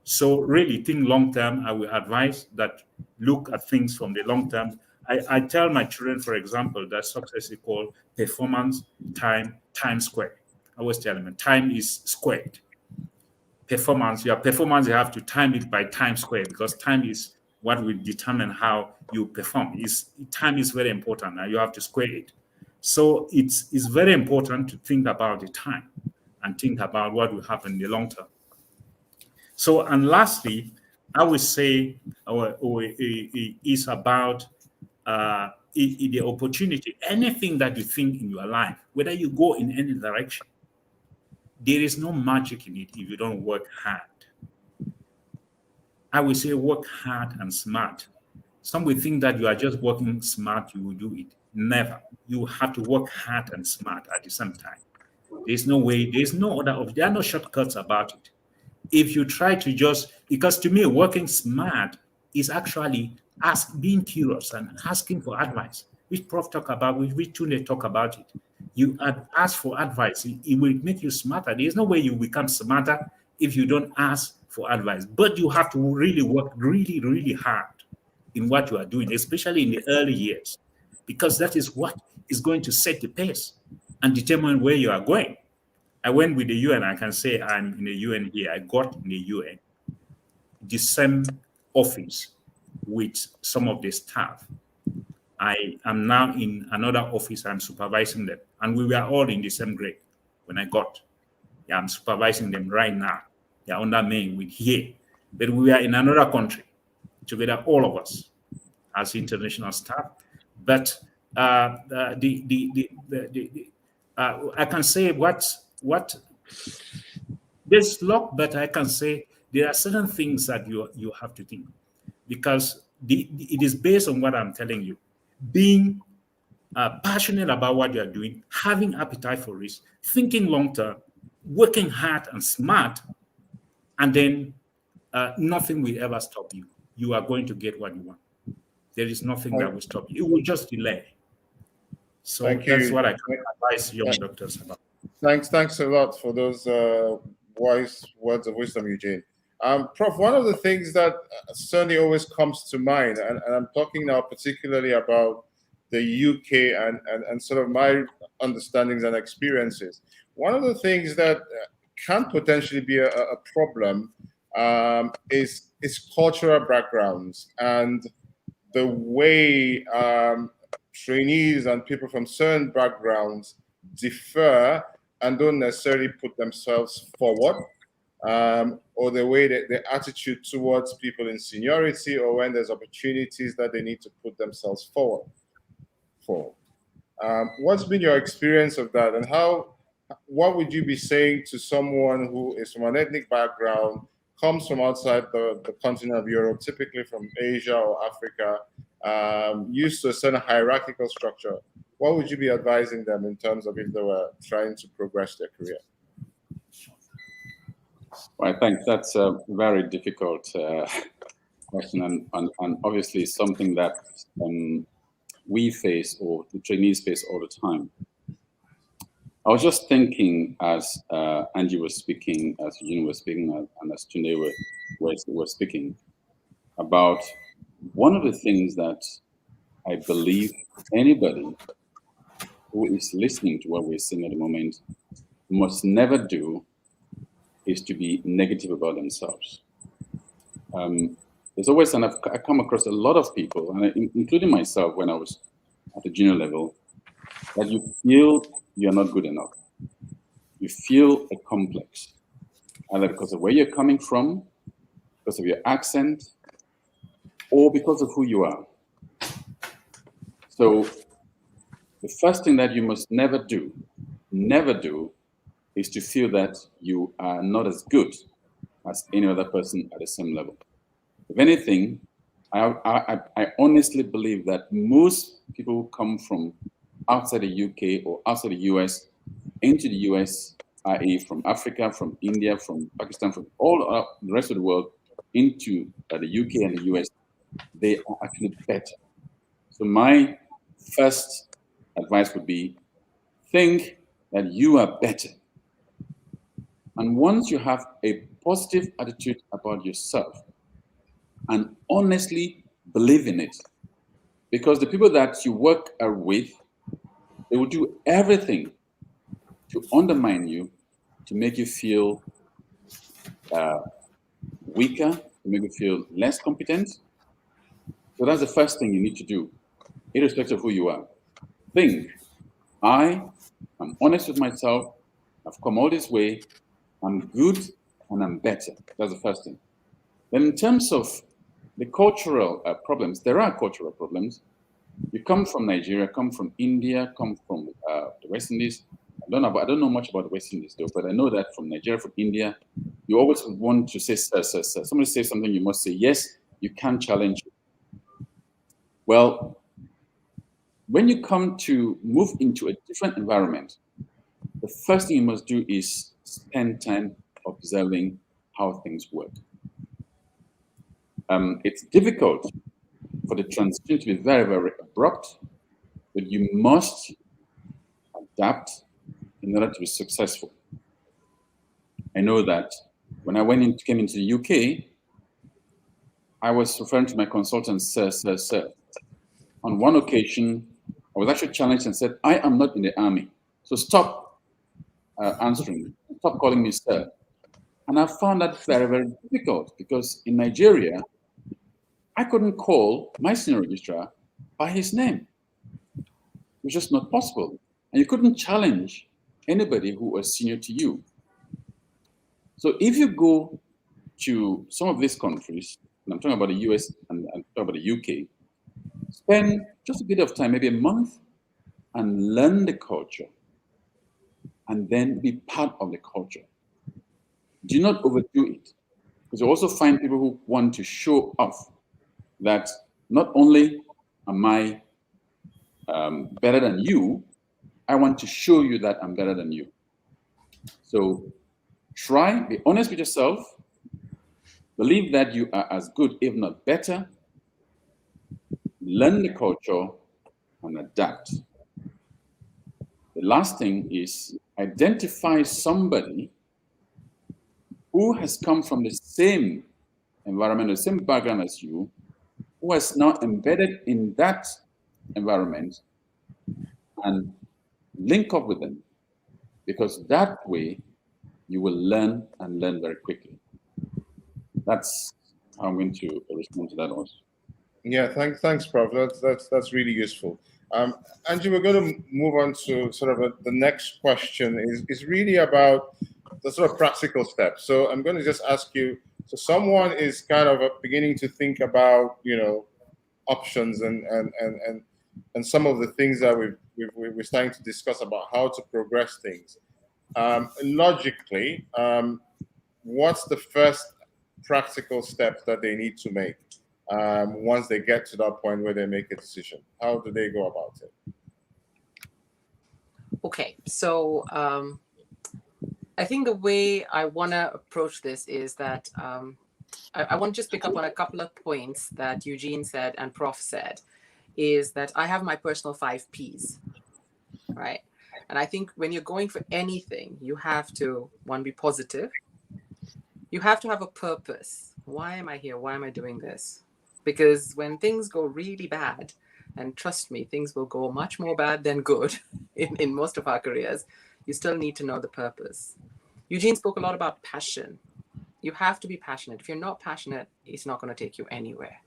So really think long-term. I will advise that look at things from the long-term. I tell my children, for example, that success is equal performance time squared. I always tell them time is squared. Your performance, you have to time it by time squared, because time is what will determine how you perform. Time is very important, and you have to square it. So it's very important to think about the time and think about what will happen in the long term. So, and lastly, I would say is about the opportunity. Anything that you think in your life, whether you go in any direction, there is no magic in it if you don't work hard. I will say work hard and smart. Some will think that you are just working smart, you will do it. Never. You have to work hard and smart at the same time. There's no way, there's no other, there are no shortcuts about it. If you try to just, because to me, working smart is actually being curious and asking for advice, which Prof talk about, which Tunde talk about it. You ask for advice, it will make you smarter. There's no way you become smarter if you don't ask for advice. But you have to really work really, really hard in what you are doing, especially in the early years, because that is what is going to set the pace and determine where you are going. I went with the UN. I can say I'm in the UN here. I got in the UN the same office with some of the staff. I am now in another office. I'm supervising them. And we were all in the same grade when I got. Yeah, I'm supervising them right now. They're under me with here. But we are in another country together, all of us as international staff. But I can say what there's luck, but I can say there are certain things that you have to think, because it is based on what I'm telling you. Being passionate about what you are doing, having appetite for risk, thinking long term, working hard and smart, and then nothing will ever stop you. You are going to get what you want. There is nothing that will stop you. It will just delay. So that's what I can advise young doctors about. Thanks a lot for those wise words of wisdom, Eugene. Prof, one of the things that certainly always comes to mind, and I'm talking now particularly about the UK and sort of my understandings and experiences. One of the things that can potentially be a problem is cultural backgrounds and the way trainees and people from certain backgrounds differ and don't necessarily put themselves forward, or the way that their attitude towards people in seniority, or when there's opportunities that they need to put themselves forward for. What's been your experience of that, and what would you be saying to someone who is from an ethnic background, comes from outside the continent of Europe, typically from Asia or Africa, used to a certain hierarchical structure? What would you be advising them in terms of if they were trying to progress their career? Well, I think that's a very difficult question, and obviously something that we face, or the trainees face all the time. I was just thinking as Angie was speaking, as Eugene was speaking, and as Tunde were speaking, about one of the things that I believe anybody who is listening to what we're saying at the moment must never do is to be negative about themselves. There's always, and I come across a lot of people, and including myself when I was at the junior level, that you feel you're not good enough. You feel a complex, either because of where you're coming from, because of your accent, or because of who you are. So the first thing that you must never do, is to feel that you are not as good as any other person at the same level. If anything, I honestly believe that most people who come from outside the UK or outside the US into the US, i.e. from Africa, from India, from Pakistan, from all the rest of the world into the UK and the US, they are actually better. So my first advice would be, think that you are better. And once you have a positive attitude about yourself and honestly believe in it, because the people that you work with, they will do everything to undermine you, to make you feel weaker, to make you feel less competent. So that's the first thing you need to do, irrespective of who you are. Think, I'm honest with myself, I've come all this way, I'm good, and I'm better. That's the first thing. Then in terms of the cultural problems, there are cultural problems. You come from Nigeria, come from India, come from the West Indies. I don't know much about the West Indies though, but I know that from Nigeria, from India, you always want to say, sir, sir, sir. Somebody says something, you must say, yes, you can challenge it. Well, when you come to move into a different environment, the first thing you must do is spend time observing how things work. It's difficult for the transition to be very, very abrupt, but you must adapt in order to be successful. I know that when I came into the UK, I was referring to my consultant, sir, sir, sir. On one occasion, I was actually challenged and said, I am not in the army, so stop answering me, stop calling me sir. And I found that very, very difficult because in Nigeria, I couldn't call my senior registrar by his name. It was just not possible. And you couldn't challenge anybody who was senior to you. So if you go to some of these countries, and I'm talking about the US and I'm talking about the UK, spend just a bit of time, maybe a month, and learn the culture, and then be part of the culture. Do not overdo it, because you also find people who want to show off that not only am I better than you, I want to show you that I'm better than you. So try, be honest with yourself, believe that you are as good, if not better, learn the culture, and adapt. The last thing is identify somebody who has come from the same environment, the same background as you, who has now embedded in that environment, and link up with them, because that way you will learn and learn very quickly. That's how I'm going to respond to that also. Yeah, thanks, Prof. That's really useful. Angie, we're going to move on to sort of the next question is really about the sort of practical steps. So I'm going to just ask you, so someone is kind of beginning to think about, options and some of the things that we're starting to discuss about how to progress things. Logically, what's the first practical steps that they need to make once they get to that point where they make a decision? How do they go about it? Okay, so I think the way I want to approach this is that I want to just pick up on a couple of points that Eugene said and Prof said, is that I have my personal 5 Ps, right? And I think when you're going for anything, you have to, one, be positive. You have to have a purpose. Why am I here? Why am I doing this? Because when things go really bad, and trust me, things will go much more bad than good in most of our careers, you still need to know the purpose. Eugene spoke a lot about passion. You have to be passionate. If you're not passionate, it's not going to take you anywhere.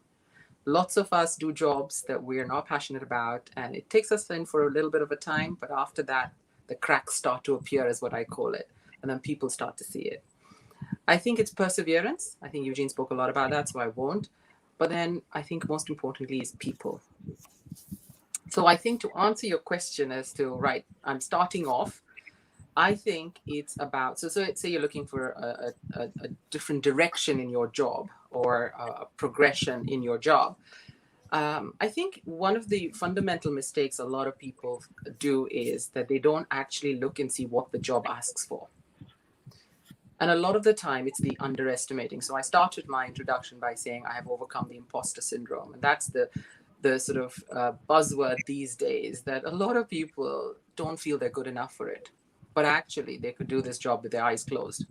Lots of us do jobs that we're not passionate about, and it takes us in for a little bit of a time, but after that, the cracks start to appear, is what I call it, and then people start to see it. I think it's perseverance. I think Eugene spoke a lot about that, so I won't. But then I think most importantly is people. So I think to answer your question as to, right, I'm starting off, I think it's about, so say you're looking for a different direction in your job or a progression in your job. I think one of the fundamental mistakes a lot of people do is that they don't actually look and see what the job asks for. And a lot of the time it's the underestimating. So I started my introduction by saying I have overcome the imposter syndrome. And that's the sort of buzzword these days, that a lot of people don't feel they're good enough for it. But actually, they could do this job with their eyes closed.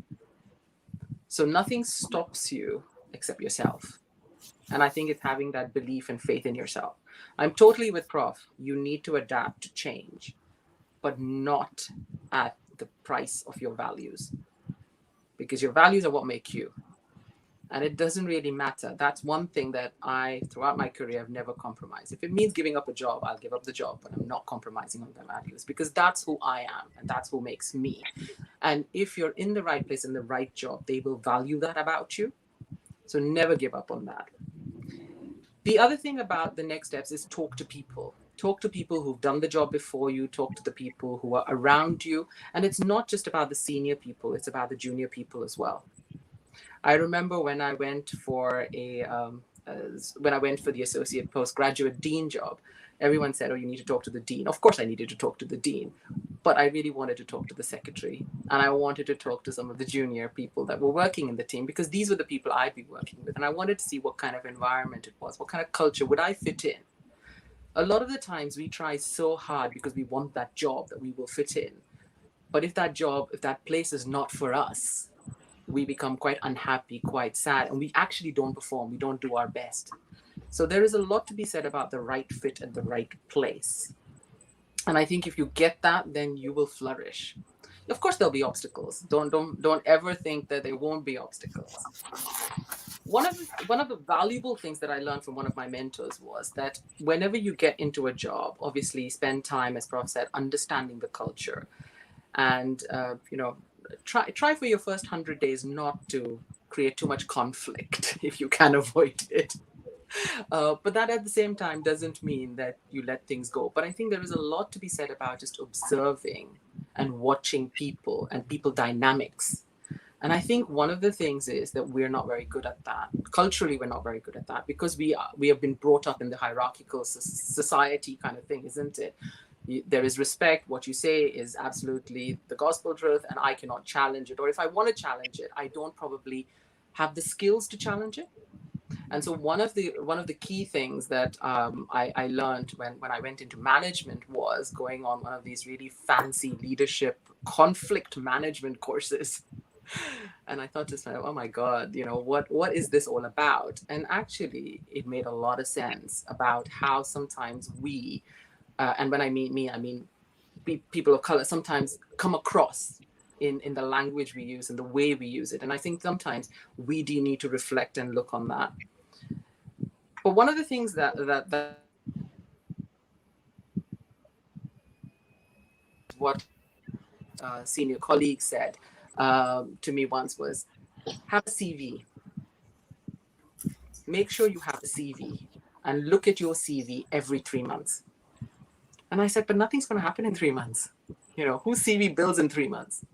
So nothing stops you except yourself. And I think it's having that belief and faith in yourself. I'm totally with Prof. You need to adapt to change, but not at the price of your values. Because your values are what make you. And it doesn't really matter. That's one thing that I, throughout my career, have never compromised. If it means giving up a job, I'll give up the job, but I'm not compromising on the values, because that's who I am and that's who makes me. And if you're in the right place, in the right job, they will value that about you. So never give up on that. The other thing about the next steps is talk to people. Talk to people who've done the job before you, talk to the people who are around you. And it's not just about the senior people, it's about the junior people as well. I remember when I went for the associate postgraduate dean job, everyone said, "Oh, you need to talk to the dean." Of course, I needed to talk to the dean, but I really wanted to talk to the secretary, and I wanted to talk to some of the junior people that were working in the team, because these were the people I'd be working with, and I wanted to see what kind of environment it was, what kind of culture would I fit in. A lot of the times we try so hard because we want that job that we will fit in, but if that place is not for us, we become quite unhappy, quite sad, and we actually don't perform, we don't do our best. So there is a lot to be said about the right fit and the right place. And I think if you get that, then you will flourish. Of course, there'll be obstacles. Don't ever think that there won't be obstacles. One of the valuable things that I learned from one of my mentors was that whenever you get into a job, obviously spend time, as Prof said, understanding the culture, and try for your first 100 days not to create too much conflict if you can avoid it. But that at the same time doesn't mean that you let things go. But I think there is a lot to be said about just observing and watching people and people dynamics. And I think one of the things is that we're not very good at that. Culturally, we're not very good at that, because we have been brought up in the hierarchical society kind of thing, isn't it? There is respect. What you say is absolutely the gospel truth, and I cannot challenge it. Or if I want to challenge it, I don't probably have the skills to challenge it. And so one of the key things that I learned when I went into management was going on one of these really fancy leadership conflict management courses. And I thought to myself, oh my God, what is this all about? And actually, it made a lot of sense about how sometimes we, and when I mean me, I mean people of color, sometimes come across in the language we use and the way we use it. And I think sometimes we do need to reflect and look on that. But one of the things that what senior colleague said to me once was, have a CV. Make sure you have a CV and look at your CV every 3 months. And I said, but nothing's going to happen in 3 months. Whose CV builds in 3 months?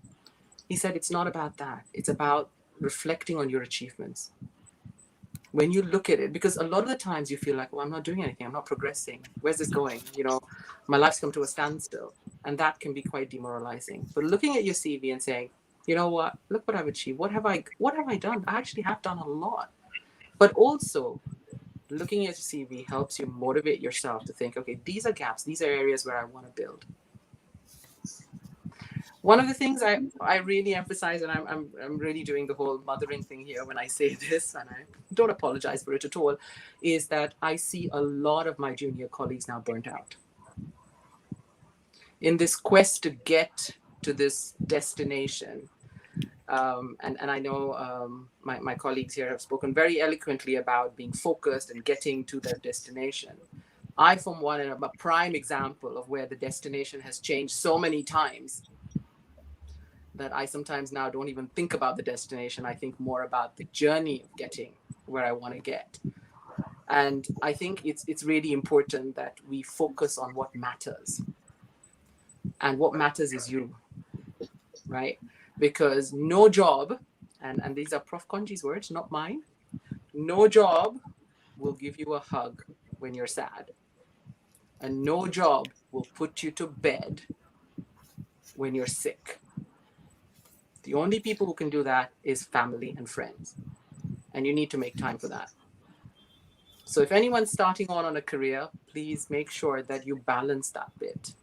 He said, it's not about that. It's about reflecting on your achievements. When you look at it, because a lot of the times you feel like, well, I'm not doing anything. I'm not progressing. Where's this going? My life's come to a standstill. And that can be quite demoralizing. But looking at your CV and saying, you know what, look what I've achieved. What have I done? I actually have done a lot. But also, looking at your CV helps you motivate yourself to think, okay, these are gaps. These are areas where I want to build. One of the things I really emphasize, and I'm really doing the whole mothering thing here when I say this, and I don't apologize for it at all, is that I see a lot of my junior colleagues now burnt out. In this quest to get to this destination, and I know my colleagues here have spoken very eloquently about being focused and getting to their destination. I, for one, am a prime example of where the destination has changed so many times that I sometimes now don't even think about the destination. I think more about the journey of getting where I want to get. And I think it's really important that we focus on what matters. And what matters is you, right? Because no job, and these are Prof. Conji's words, not mine, no job will give you a hug when you're sad. And no job will put you to bed when you're sick. The only people who can do that is family and friends. And you need to make time for that. So if anyone's starting on a career, please make sure that you balance that bit.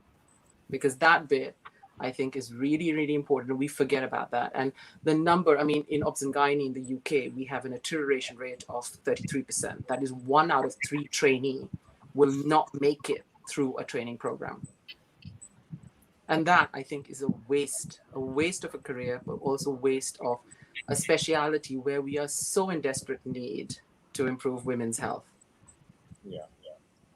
Because that bit, I think, is really, really important. We forget about that. And the number, in Obs and Gynae in the UK, we have an iteration rate of 33%. That is 1 out of 3 trainee will not make it through a training program. And that, I think, is a waste of a career, but also waste of a speciality where we are so in desperate need to improve women's health. Yeah,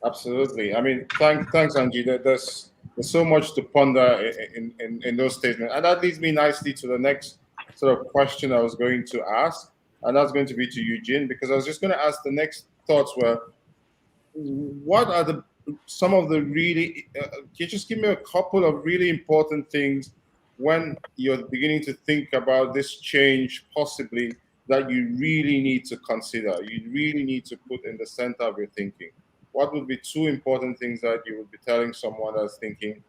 absolutely. I mean, thanks, Angie. There's so much to ponder in those statements, and that leads me nicely to the next sort of question I was going to ask, and that's going to be to Eugene, because I was just going to ask the next thoughts were, what are some of the really, can you just give me a couple of really important things when you're beginning to think about this change possibly that you really need to consider, you really need to put in the center of your thinking? What would be two important things that you would be telling someone that's thinking,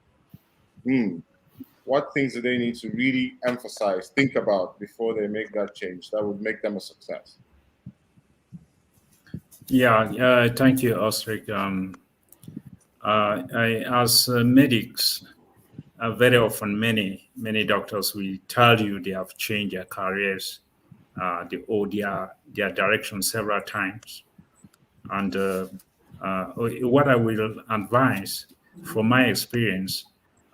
what things do they need to really emphasize, think about before they make that change that would make them a success? Yeah, thank you, Osric. As medics, very often many doctors will tell you they have changed their careers, or their direction several times. And what I will advise from my experience,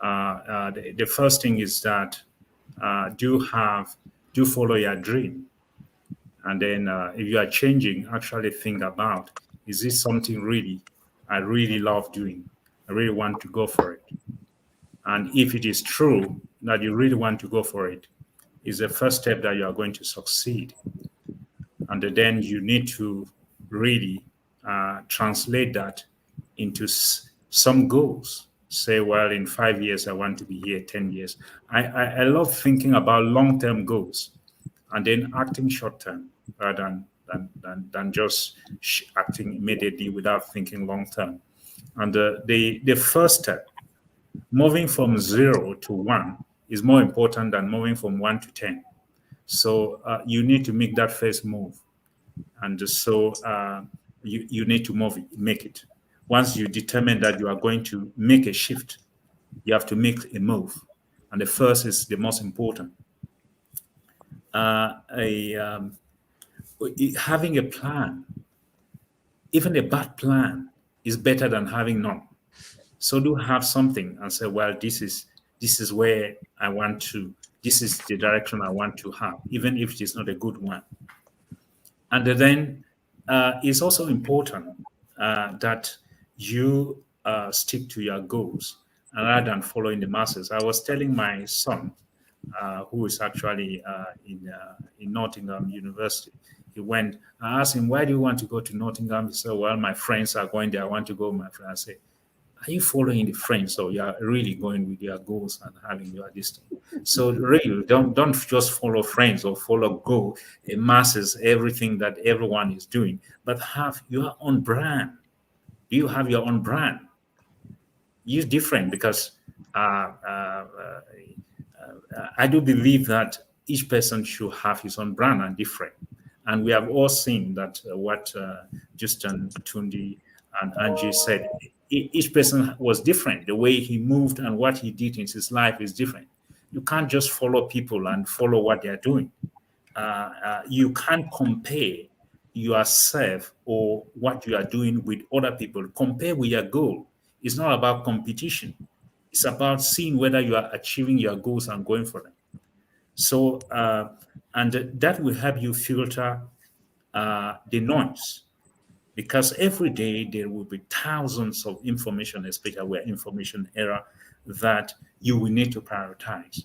the first thing is that do follow your dream. And then if you are changing, actually think about, is this something I really love doing? I really want to go for it. And if it is true that you really want to go for it, is the first step that you are going to succeed. And then you need to really translate that into some goals. Say, well, in 5 years, I want to be here, 10 years. I love thinking about long-term goals and then acting short-term rather than just acting immediately without thinking long-term. And the first step, moving from 0 to 1, is more important than moving from 1 to 10. So you need to make that first move. And so you need to make it. Once you determine that you are going to make a shift, you have to make a move. And the first is the most important. Having a plan, even a bad plan, is better than having none. So do have something and say, well, this is where I want to, this is the direction I want to have, even if it is not a good one. And then it's also important that you stick to your goals rather than following the masses. I was telling my son, who is actually in Nottingham University, I asked him, why do you want to go to Nottingham? He said, well, my friends are going there. I want to go with my friends. I say, are you following the friends? So you are really going with your goals and having your distance. So really, don't just follow friends or follow masses, everything that everyone is doing, but have your own brand. You have your own brand. You're different because I do believe that each person should have his own brand and different. And we have all seen that what Justin, Tundi, and Angie said, each person was different. The way he moved and what he did in his life is different. You can't just follow people and follow what they're doing. You can't compare yourself or what you are doing with other people. Compare with your goal. It's not about competition. It's about seeing whether you are achieving your goals and going for them. So, and that will help you filter the noise, because every day there will be thousands of information, especially where information era, that you will need to prioritize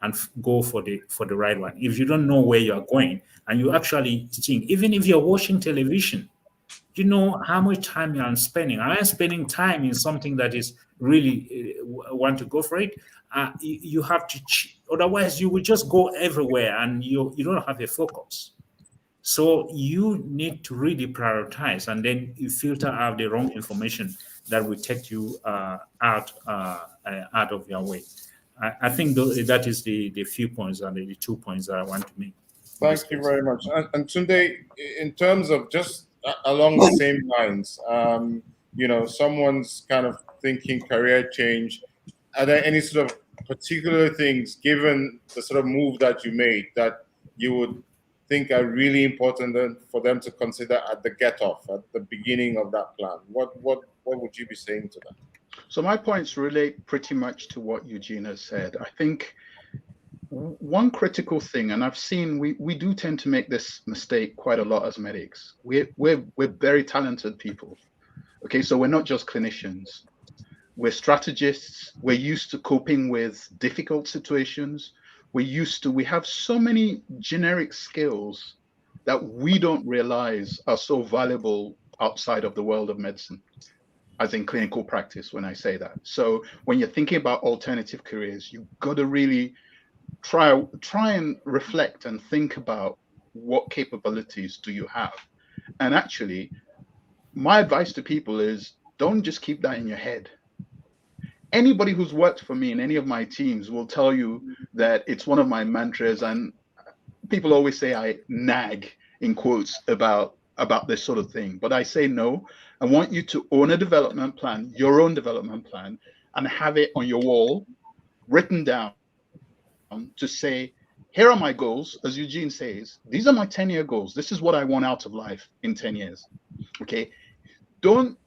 and go for the right one. If you don't know where you are going and you actually think, even if you're watching television, you know how much time I'm spending. I am spending time in something that is really want to go for it. You have to, otherwise you will just go everywhere and you don't have a focus. So you need to really prioritize, and then you filter out the wrong information that will take you out of your way. I think that is the few points and the 2 points that I want to make. Thank you very much. And Tunde, in terms of just along the same lines, someone's kind of thinking career change, are there any sort of particular things, given the sort of move that you made, that you would think are really important for them to consider at the get-off, at the beginning of that plan? What would you be saying to them? So my points relate pretty much to what Eugene has said. I think one critical thing, and I've seen we do tend to make this mistake quite a lot as medics. We're very talented people. Okay, so we're not just clinicians. We're strategists. We're used to coping with difficult situations. We have so many generic skills that we don't realize are so valuable outside of the world of medicine, as in clinical practice, when I say that. So when you're thinking about alternative careers, you've got to really try and reflect and think about what capabilities do you have. And actually, my advice to people is don't just keep that in your head. Anybody who's worked for me in any of my teams will tell you that it's one of my mantras, and people always say I nag in quotes about this sort of thing, but I say no. I want you to own a development plan, your own development plan, and have it on your wall, written down, to say, here are my goals. As Eugene says, these are my 10-year goals. This is what I want out of life in 10 years. Okay. Don't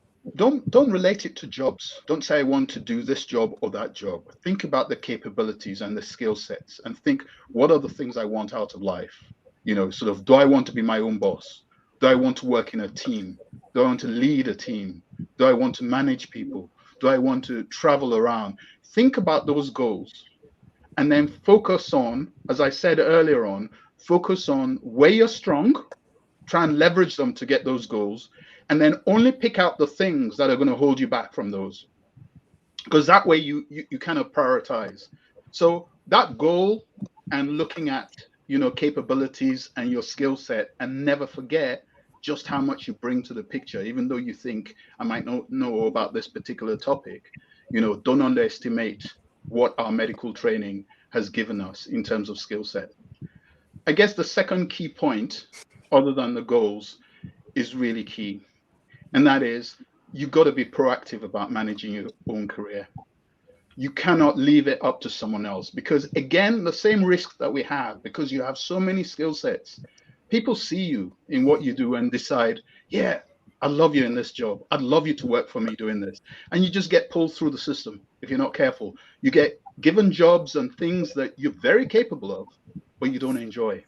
relate it to jobs. Don't say I want to do this job or that job. Think about the capabilities and the skill sets, and think, what are the things I want out of life? Sort of, do I want to be my own boss? Do I want to work in a team? Do I want to lead a team? Do I want to manage people? Do I want to travel around? Think about those goals, and then focus on, as I said earlier on, focus on where you're strong, try and leverage them to get those goals, and then only pick out the things that are going to hold you back from those. Because that way you kind of prioritize. So that goal, and looking at, capabilities and your skill set, and never forget just how much you bring to the picture. Even though you think I might not know about this particular topic, don't underestimate what our medical training has given us in terms of skill set. I guess the second key point, other than the goals, is really key. And that is, you've got to be proactive about managing your own career. You cannot leave it up to someone else, because again, the same risk that we have, because you have so many skill sets, people see you in what you do and decide, yeah, I love you in this job. I'd love you to work for me doing this. And you just get pulled through the system if you're not careful. You get given jobs and things that you're very capable of, but you don't enjoy.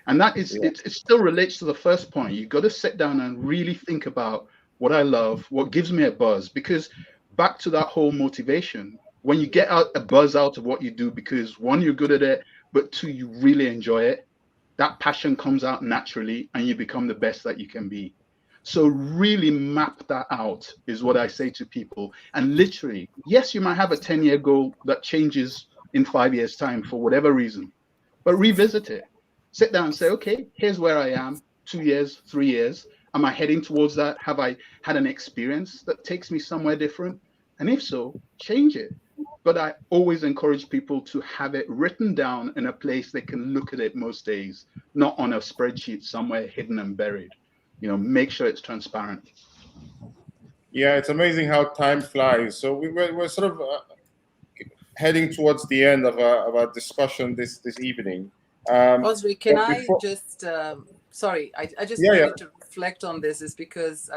And that is, it still relates to the first point. You've got to sit down and really think about what I love, what gives me a buzz, because back to that whole motivation, when you get a buzz out of what you do, because one, you're good at it, but two, you really enjoy it, that passion comes out naturally and you become the best that you can be. So really map that out is what I say to people. And literally, yes, you might have a 10-year goal that changes in 5 years' time for whatever reason, but revisit it. Sit down and say, okay, here's where I am, 2 years, 3 years. Am I heading towards that? Have I had an experience that takes me somewhere different? And if so, change it. But I always encourage people to have it written down in a place they can look at it most days, not on a spreadsheet somewhere hidden and buried. Make sure it's transparent. Yeah, it's amazing how time flies. So we're sort of heading towards the end of our discussion this evening. Osri, can I just, sorry, I just wanted to reflect on this, is because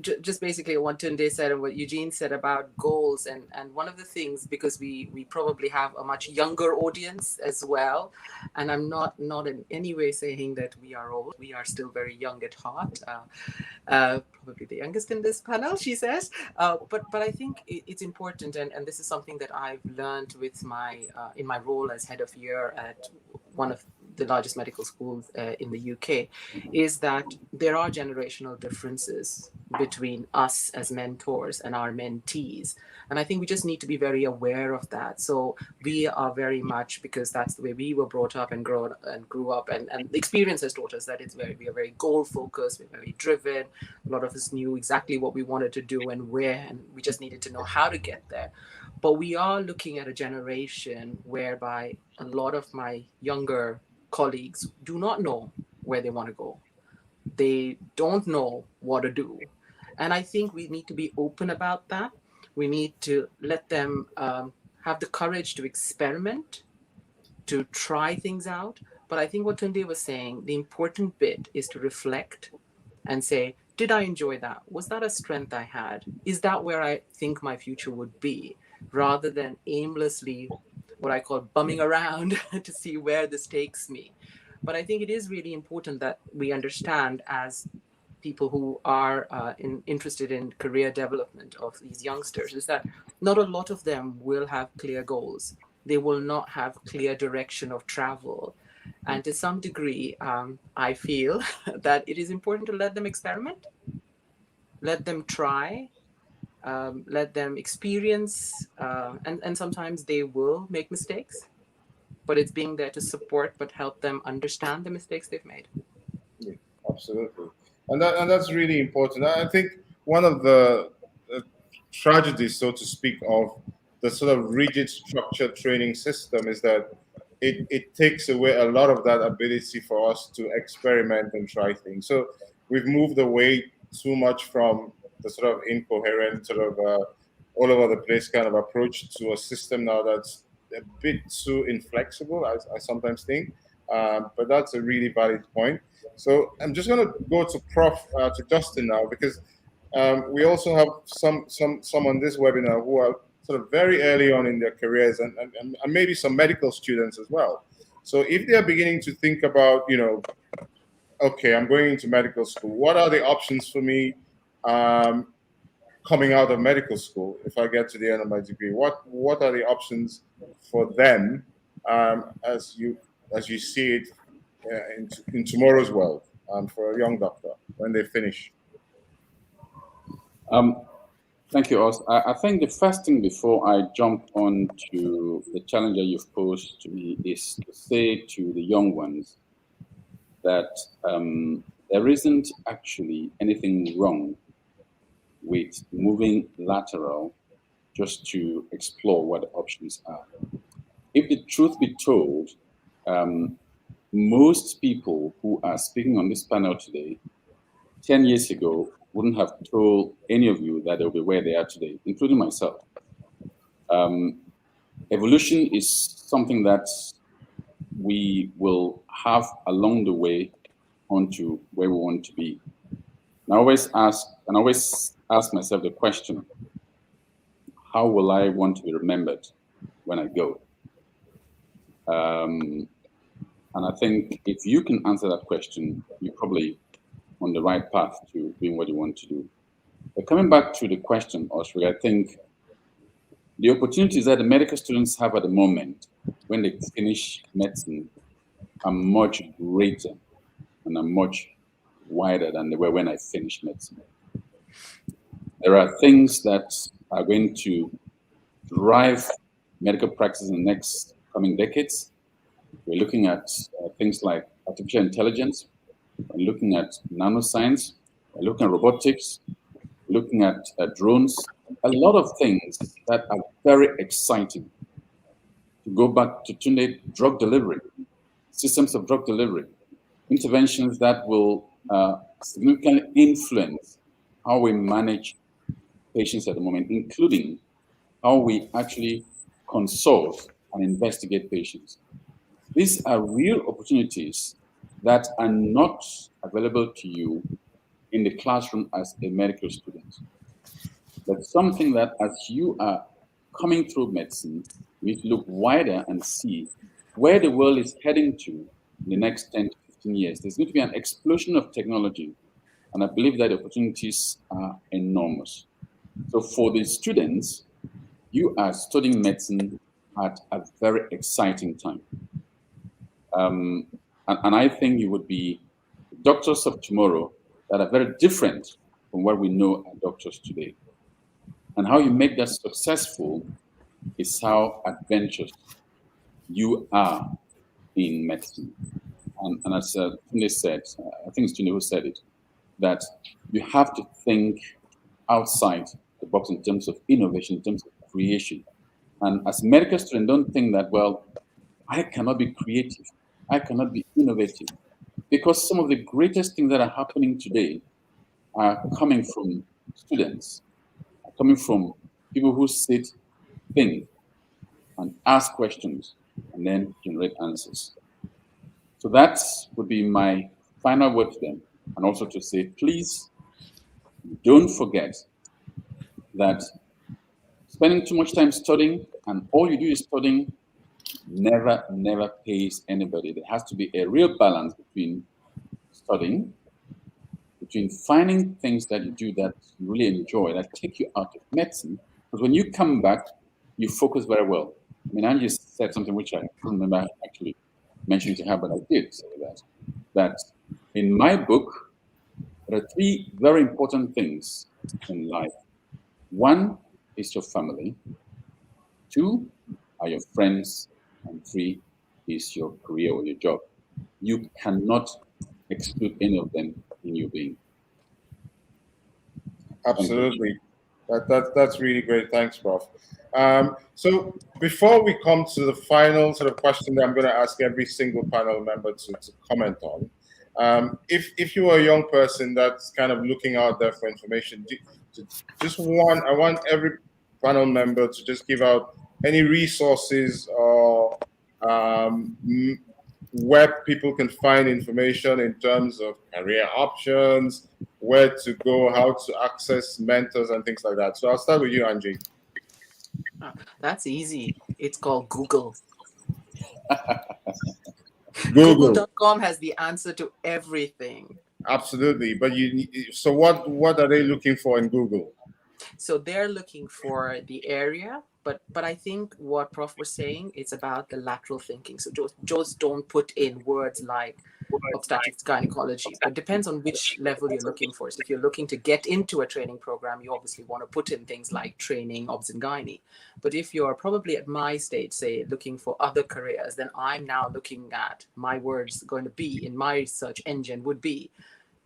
just basically what Tunde said and what Eugene said about goals, and one of the things, because we probably have a much younger audience as well, and I'm not in any way saying that we are old. We are still very young at heart, probably the youngest in this panel, she says, but I think it's important, and this is something that I've learned with in my role as head of year at one of the largest medical schools in the UK, is that there are generational differences between us as mentors and our mentees. And I think we just need to be very aware of that. So we are very much, because that's the way we were brought up and grew up, and the experience has taught us that we are very goal focused, we're very driven. A lot of us knew exactly what we wanted to do and where, and we just needed to know how to get there. But we are looking at a generation whereby a lot of my younger colleagues do not know where they want to go. They don't know what to do. And I think we need to be open about that. We need to let them have the courage to experiment, to try things out. But I think what Tunde was saying, the important bit is to reflect and say, did I enjoy that? Was that a strength I had? Is that where I think my future would be? Rather than aimlessly what I call bumming around to see where this takes me. But I think it is really important that we understand, as people who are interested in career development of these youngsters, is that not a lot of them will have clear goals. They will not have clear direction of travel. And to some degree, I feel that it is important to let them experiment, let them try, let them experience, and sometimes they will make mistakes, but it's being there to support but help them understand the mistakes they've made. Yeah, absolutely, and that's really important. I think one of the tragedies, so to speak, of the sort of rigid structured training system is that it takes away a lot of that ability for us to experiment and try things. So we've moved away too much from the sort of incoherent, sort of all over the place kind of approach to a system now that's a bit too inflexible, I sometimes think. But that's a really valid point. So I'm just going to go to to Justin now, because we also have some on this webinar who are sort of very early on in their careers, and maybe some medical students as well. So if they are beginning to think about, okay, I'm going into medical school, what are the options for me coming out of medical school if I get to the end of my degree? What are the options for them as you see it in tomorrow's world, for a young doctor when they finish? Thank you, Oz. I think the first thing before I jump on to the challenge that you've posed to me is to say to the young ones that there isn't actually anything wrong with moving lateral just to explore what the options are. If the truth be told, most people who are speaking on this panel today, 10 years ago, wouldn't have told any of you that they'll be where they are today, including myself. Evolution is something that we will have along the way onto where we want to be. And I always ask myself the question, how will I want to be remembered when I go? And I think if you can answer that question, you're probably on the right path to doing what you want to do. But coming back to the question, Osri, I think the opportunities that the medical students have at the moment when they finish medicine are much greater and are much wider than they were when I finished medicine. There are things that are going to drive medical practice in the next coming decades. We're looking at things like artificial intelligence. We're looking at nanoscience. We're looking at robotics. We're looking at drones. A lot of things that are very exciting. To go back to Tunde, drug delivery, systems of drug delivery, interventions that will significantly influence how we manage patients at the moment, including how we actually consult and investigate patients. These are real opportunities that are not available to you in the classroom as a medical student. But something that as you are coming through medicine, you need to look wider and see where the world is heading to in the next 10 to 15 years. There's going to be an explosion of technology, and I believe that the opportunities are enormous. So for the students, you are studying medicine at a very exciting time. And I think you would be doctors of tomorrow that are very different from what we know are doctors today. And how you make that successful is how adventurous you are in medicine. And as Tunde said, I think it's Tunde who said it, that you have to think outside the box in terms of innovation, in terms of creation. And as a medical student, don't think that, well, I cannot be creative, I cannot be innovative, because some of the greatest things that are happening today are coming from students, are coming from people who sit, think, and ask questions, and then generate answers. So that would be my final word to them, and also to say, please don't forget that spending too much time studying and all you do is studying never pays anybody. There has to be a real balance between studying, between finding things that you do that you really enjoy, that take you out of medicine. Because when you come back, you focus very well. I mean, Angie said something which I couldn't remember actually mentioning to her, but I did say that. That in my book, there are three very important things in life. One is your family. Two are your friends. And three is your career or your job. You cannot exclude any of them in your being. Absolutely. That's really great. Thanks, Prof. So before we come to the final sort of question that I'm going to ask every single panel member to comment on, if you are a young person that's kind of looking out there for information, I want every panel member to just give out any resources or where people can find information in terms of career options, where to go, how to access mentors and things like that. So I'll start with you, Angie. That's easy. It's called Google. Google. Google.com has the answer to everything. Absolutely. But so what are they looking for in Google? So they're looking for the area, but I think what Prof was saying, it's about the lateral thinking. So just don't put in words like obstetrics, gynecology, but depends on which level you're looking for. So if you're looking to get into a training program, you obviously want to put in things like training, obs and gynae. But if you're probably at my stage, say looking for other careers, then I'm now looking at my words going to be in my search engine would be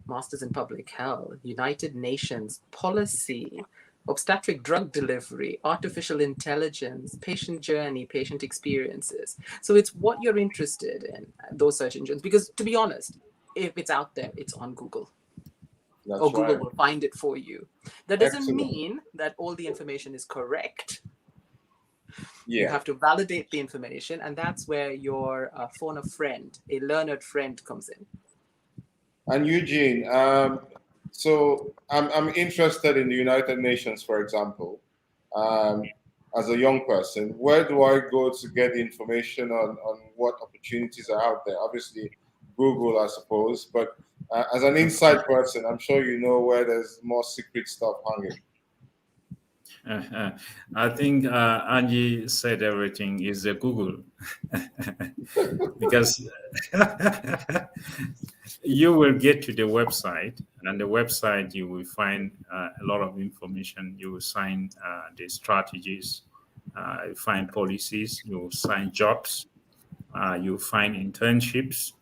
Masters in Public Health, United Nations, policy, obstetric drug delivery, artificial intelligence, patient journey, patient experiences. So it's what you're interested in, those search engines. Because to be honest, if it's out there, it's on Google. Or Google will find it for you. That doesn't mean that all the information is correct. You have to validate the information, and that's where your phone a friend, a learned friend comes in. And Eugene, so I'm interested in the United Nations, for example. As a young person, where do I go to get the information on what opportunities are out there? Obviously, Google, I suppose, but as an inside person, I'm sure you know where there's more secret stuff hanging. I think Angie said everything is Google. Because you will get to the website, and on the website you will find a lot of information. You will find the strategies, you find policies, you will find jobs, you will find internships.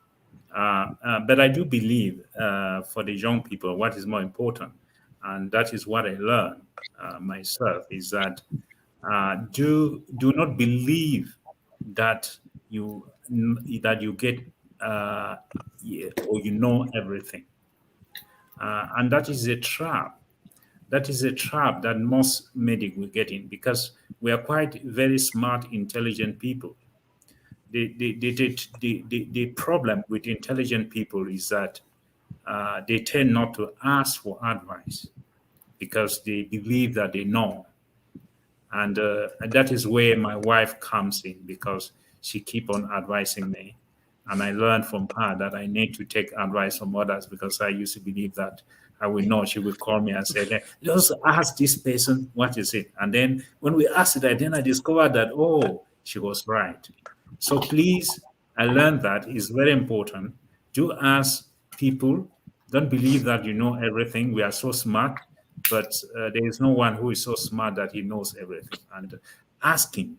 But I do believe for the young people, what is more important, and that is what I learned myself, is that do not believe that you get or you know everything, and that is a trap. That is a trap that most medics will get in, because we are quite very smart, intelligent people. The problem with intelligent people is that they tend not to ask for advice because they believe that they know. And that is where my wife comes in, because she keep on advising me. And I learned from her that I need to take advice from others, because I used to believe that I will know. She would call me and say, "Hey, just ask this person, what is it?" And then when we asked it, then I discovered that, oh, she was right. So please, I learned that it's very important. Do ask people. Don't believe that you know everything. We are so smart, but there is no one who is so smart that he knows everything. And asking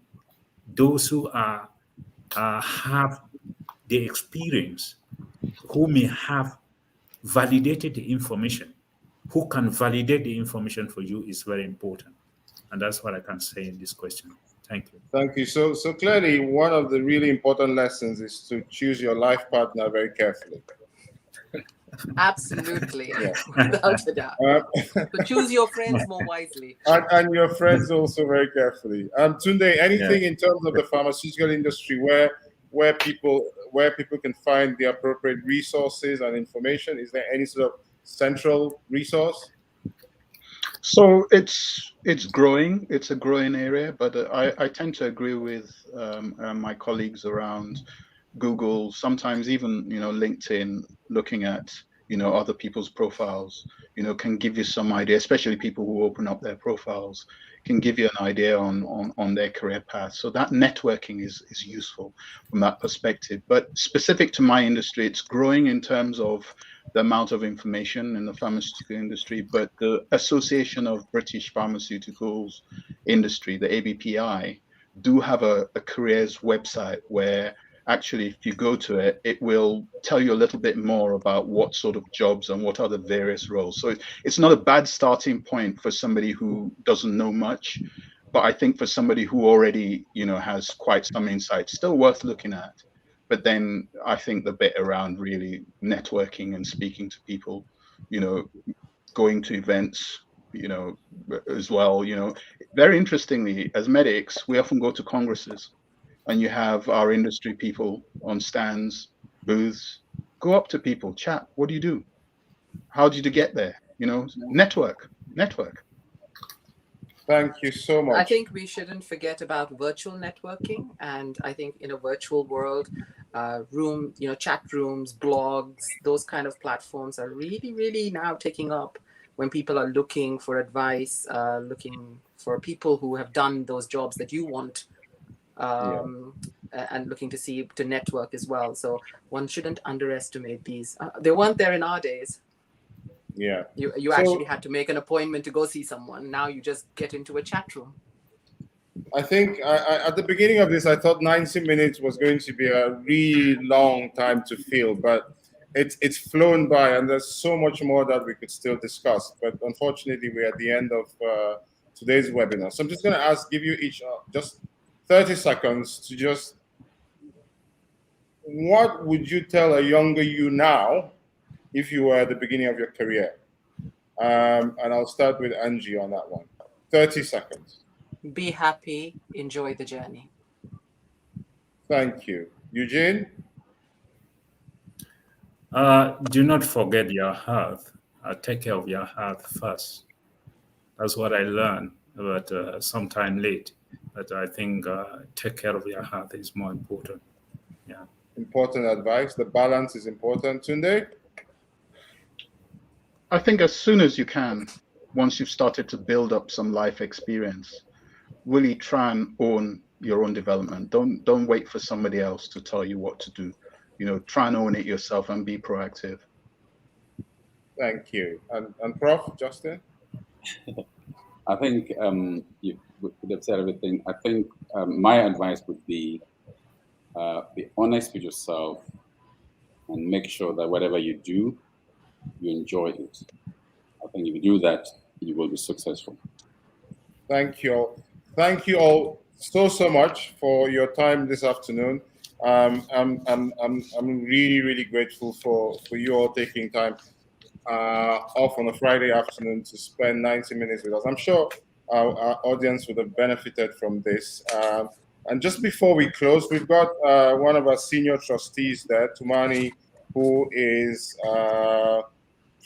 those who are have the experience, who may have validated the information, who can validate the information for you, is very important. And that's what I can say in this question. Thank you. Thank you. So clearly, one of the really important lessons is to choose your life partner very carefully. Absolutely, without a doubt. So choose your friends more wisely. And your friends also very carefully. Tunde, anything in terms of the pharmaceutical industry where people can find the appropriate resources and information? Is there any sort of central resource? So it's growing. It's a growing area, but I tend to agree with my colleagues around Google, sometimes even LinkedIn, looking at other people's profiles, can give you some idea, especially people who open up their profiles, can give you an idea on their career path. So that networking is useful from that perspective. But specific to my industry, it's growing in terms of the amount of information in the pharmaceutical industry, but the Association of British Pharmaceuticals Industry, the ABPI, do have a careers website where actually, if you go to it, it will tell you a little bit more about what sort of jobs and what are the various roles. So it's not a bad starting point for somebody who doesn't know much, but I think for somebody who already, has quite some insight, still worth looking at. But then I think the bit around really networking and speaking to people, going to events, as well, very interestingly, as medics, we often go to congresses, and you have our industry people on stands, booths. Go up to people, chat. What do you do? How did you get there? Network. Thank you so much. I think we shouldn't forget about virtual networking, and I think in a virtual world, chat rooms, blogs, those kind of platforms are really, really now taking up when people are looking for advice, looking for people who have done those jobs that you want. And looking to network as well. So one shouldn't underestimate these. They weren't there in our days. Yeah. You actually had to make an appointment to go see someone. Now you just get into a chat room. I think at the beginning of this, I thought 90 minutes was going to be a really long time to fill, but it's flown by, and there's so much more that we could still discuss. But unfortunately, we're at the end of today's webinar. So I'm just going to give you each just 30 seconds to just, what would you tell a younger you now if you were at the beginning of your career? And I'll start with Angie on that one. 30 seconds. Be happy, enjoy the journey. Thank you. Eugene? Do not forget your health. Take care of your health first. That's what I learned, but sometime late. But I think take care of your health is more important. Yeah. Important advice. The balance is important. Tunde? I think as soon as you can, once you've started to build up some life experience, really try and own your own development. Don't wait for somebody else to tell you what to do. Try and own it yourself and be proactive. Thank you. And Prof. Justin? I think you would have said everything. I think my advice would be honest with yourself and make sure that whatever you do, you enjoy it. I think if you do that, you will be successful. Thank you all. Thank you all so much for your time this afternoon. I'm really, really grateful for you all taking time off on a Friday afternoon to spend 90 minutes with us. I'm sure our audience would have benefited from this. And just before we close, we've got one of our senior trustees there, Tumani, who is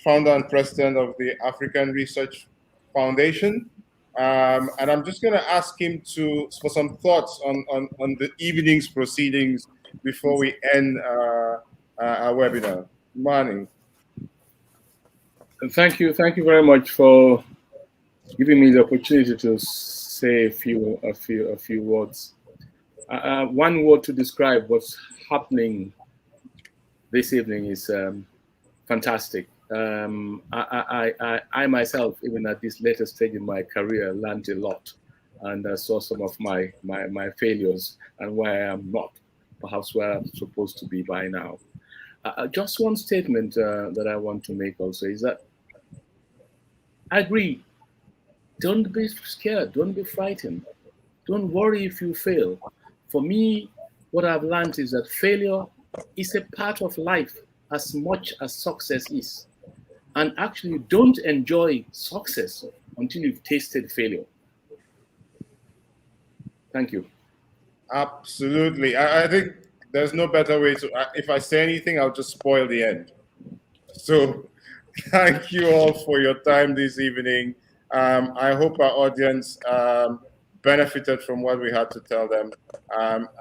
founder and president of the African Research Foundation. And I'm just going to ask him for some thoughts on the evening's proceedings before we end our webinar. Tumani. Thank you very much for giving me the opportunity to say a few words. One word to describe what's happening this evening is fantastic. I myself, even at this later stage in my career, learned a lot, and saw some of my failures and where I am not, perhaps where I'm supposed to be by now. Just one statement that I want to make also is that I agree. Don't be scared. Don't be frightened. Don't worry if you fail. For me, what I've learned is that failure is a part of life as much as success is. And actually, don't enjoy success until you've tasted failure. Thank you. Absolutely. I think there's no better way to, if I say anything, I'll just spoil the end. So thank you all for your time this evening. I hope our audience benefited from what we had to tell them.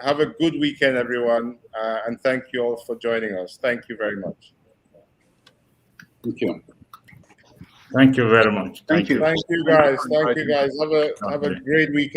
Have a good weekend, everyone, and thank you all for joining us. Thank you very much. Thank you. Thank you very much. Thank you. Thank you, guys. Thank you for Thank you, guys. Have a great weekend.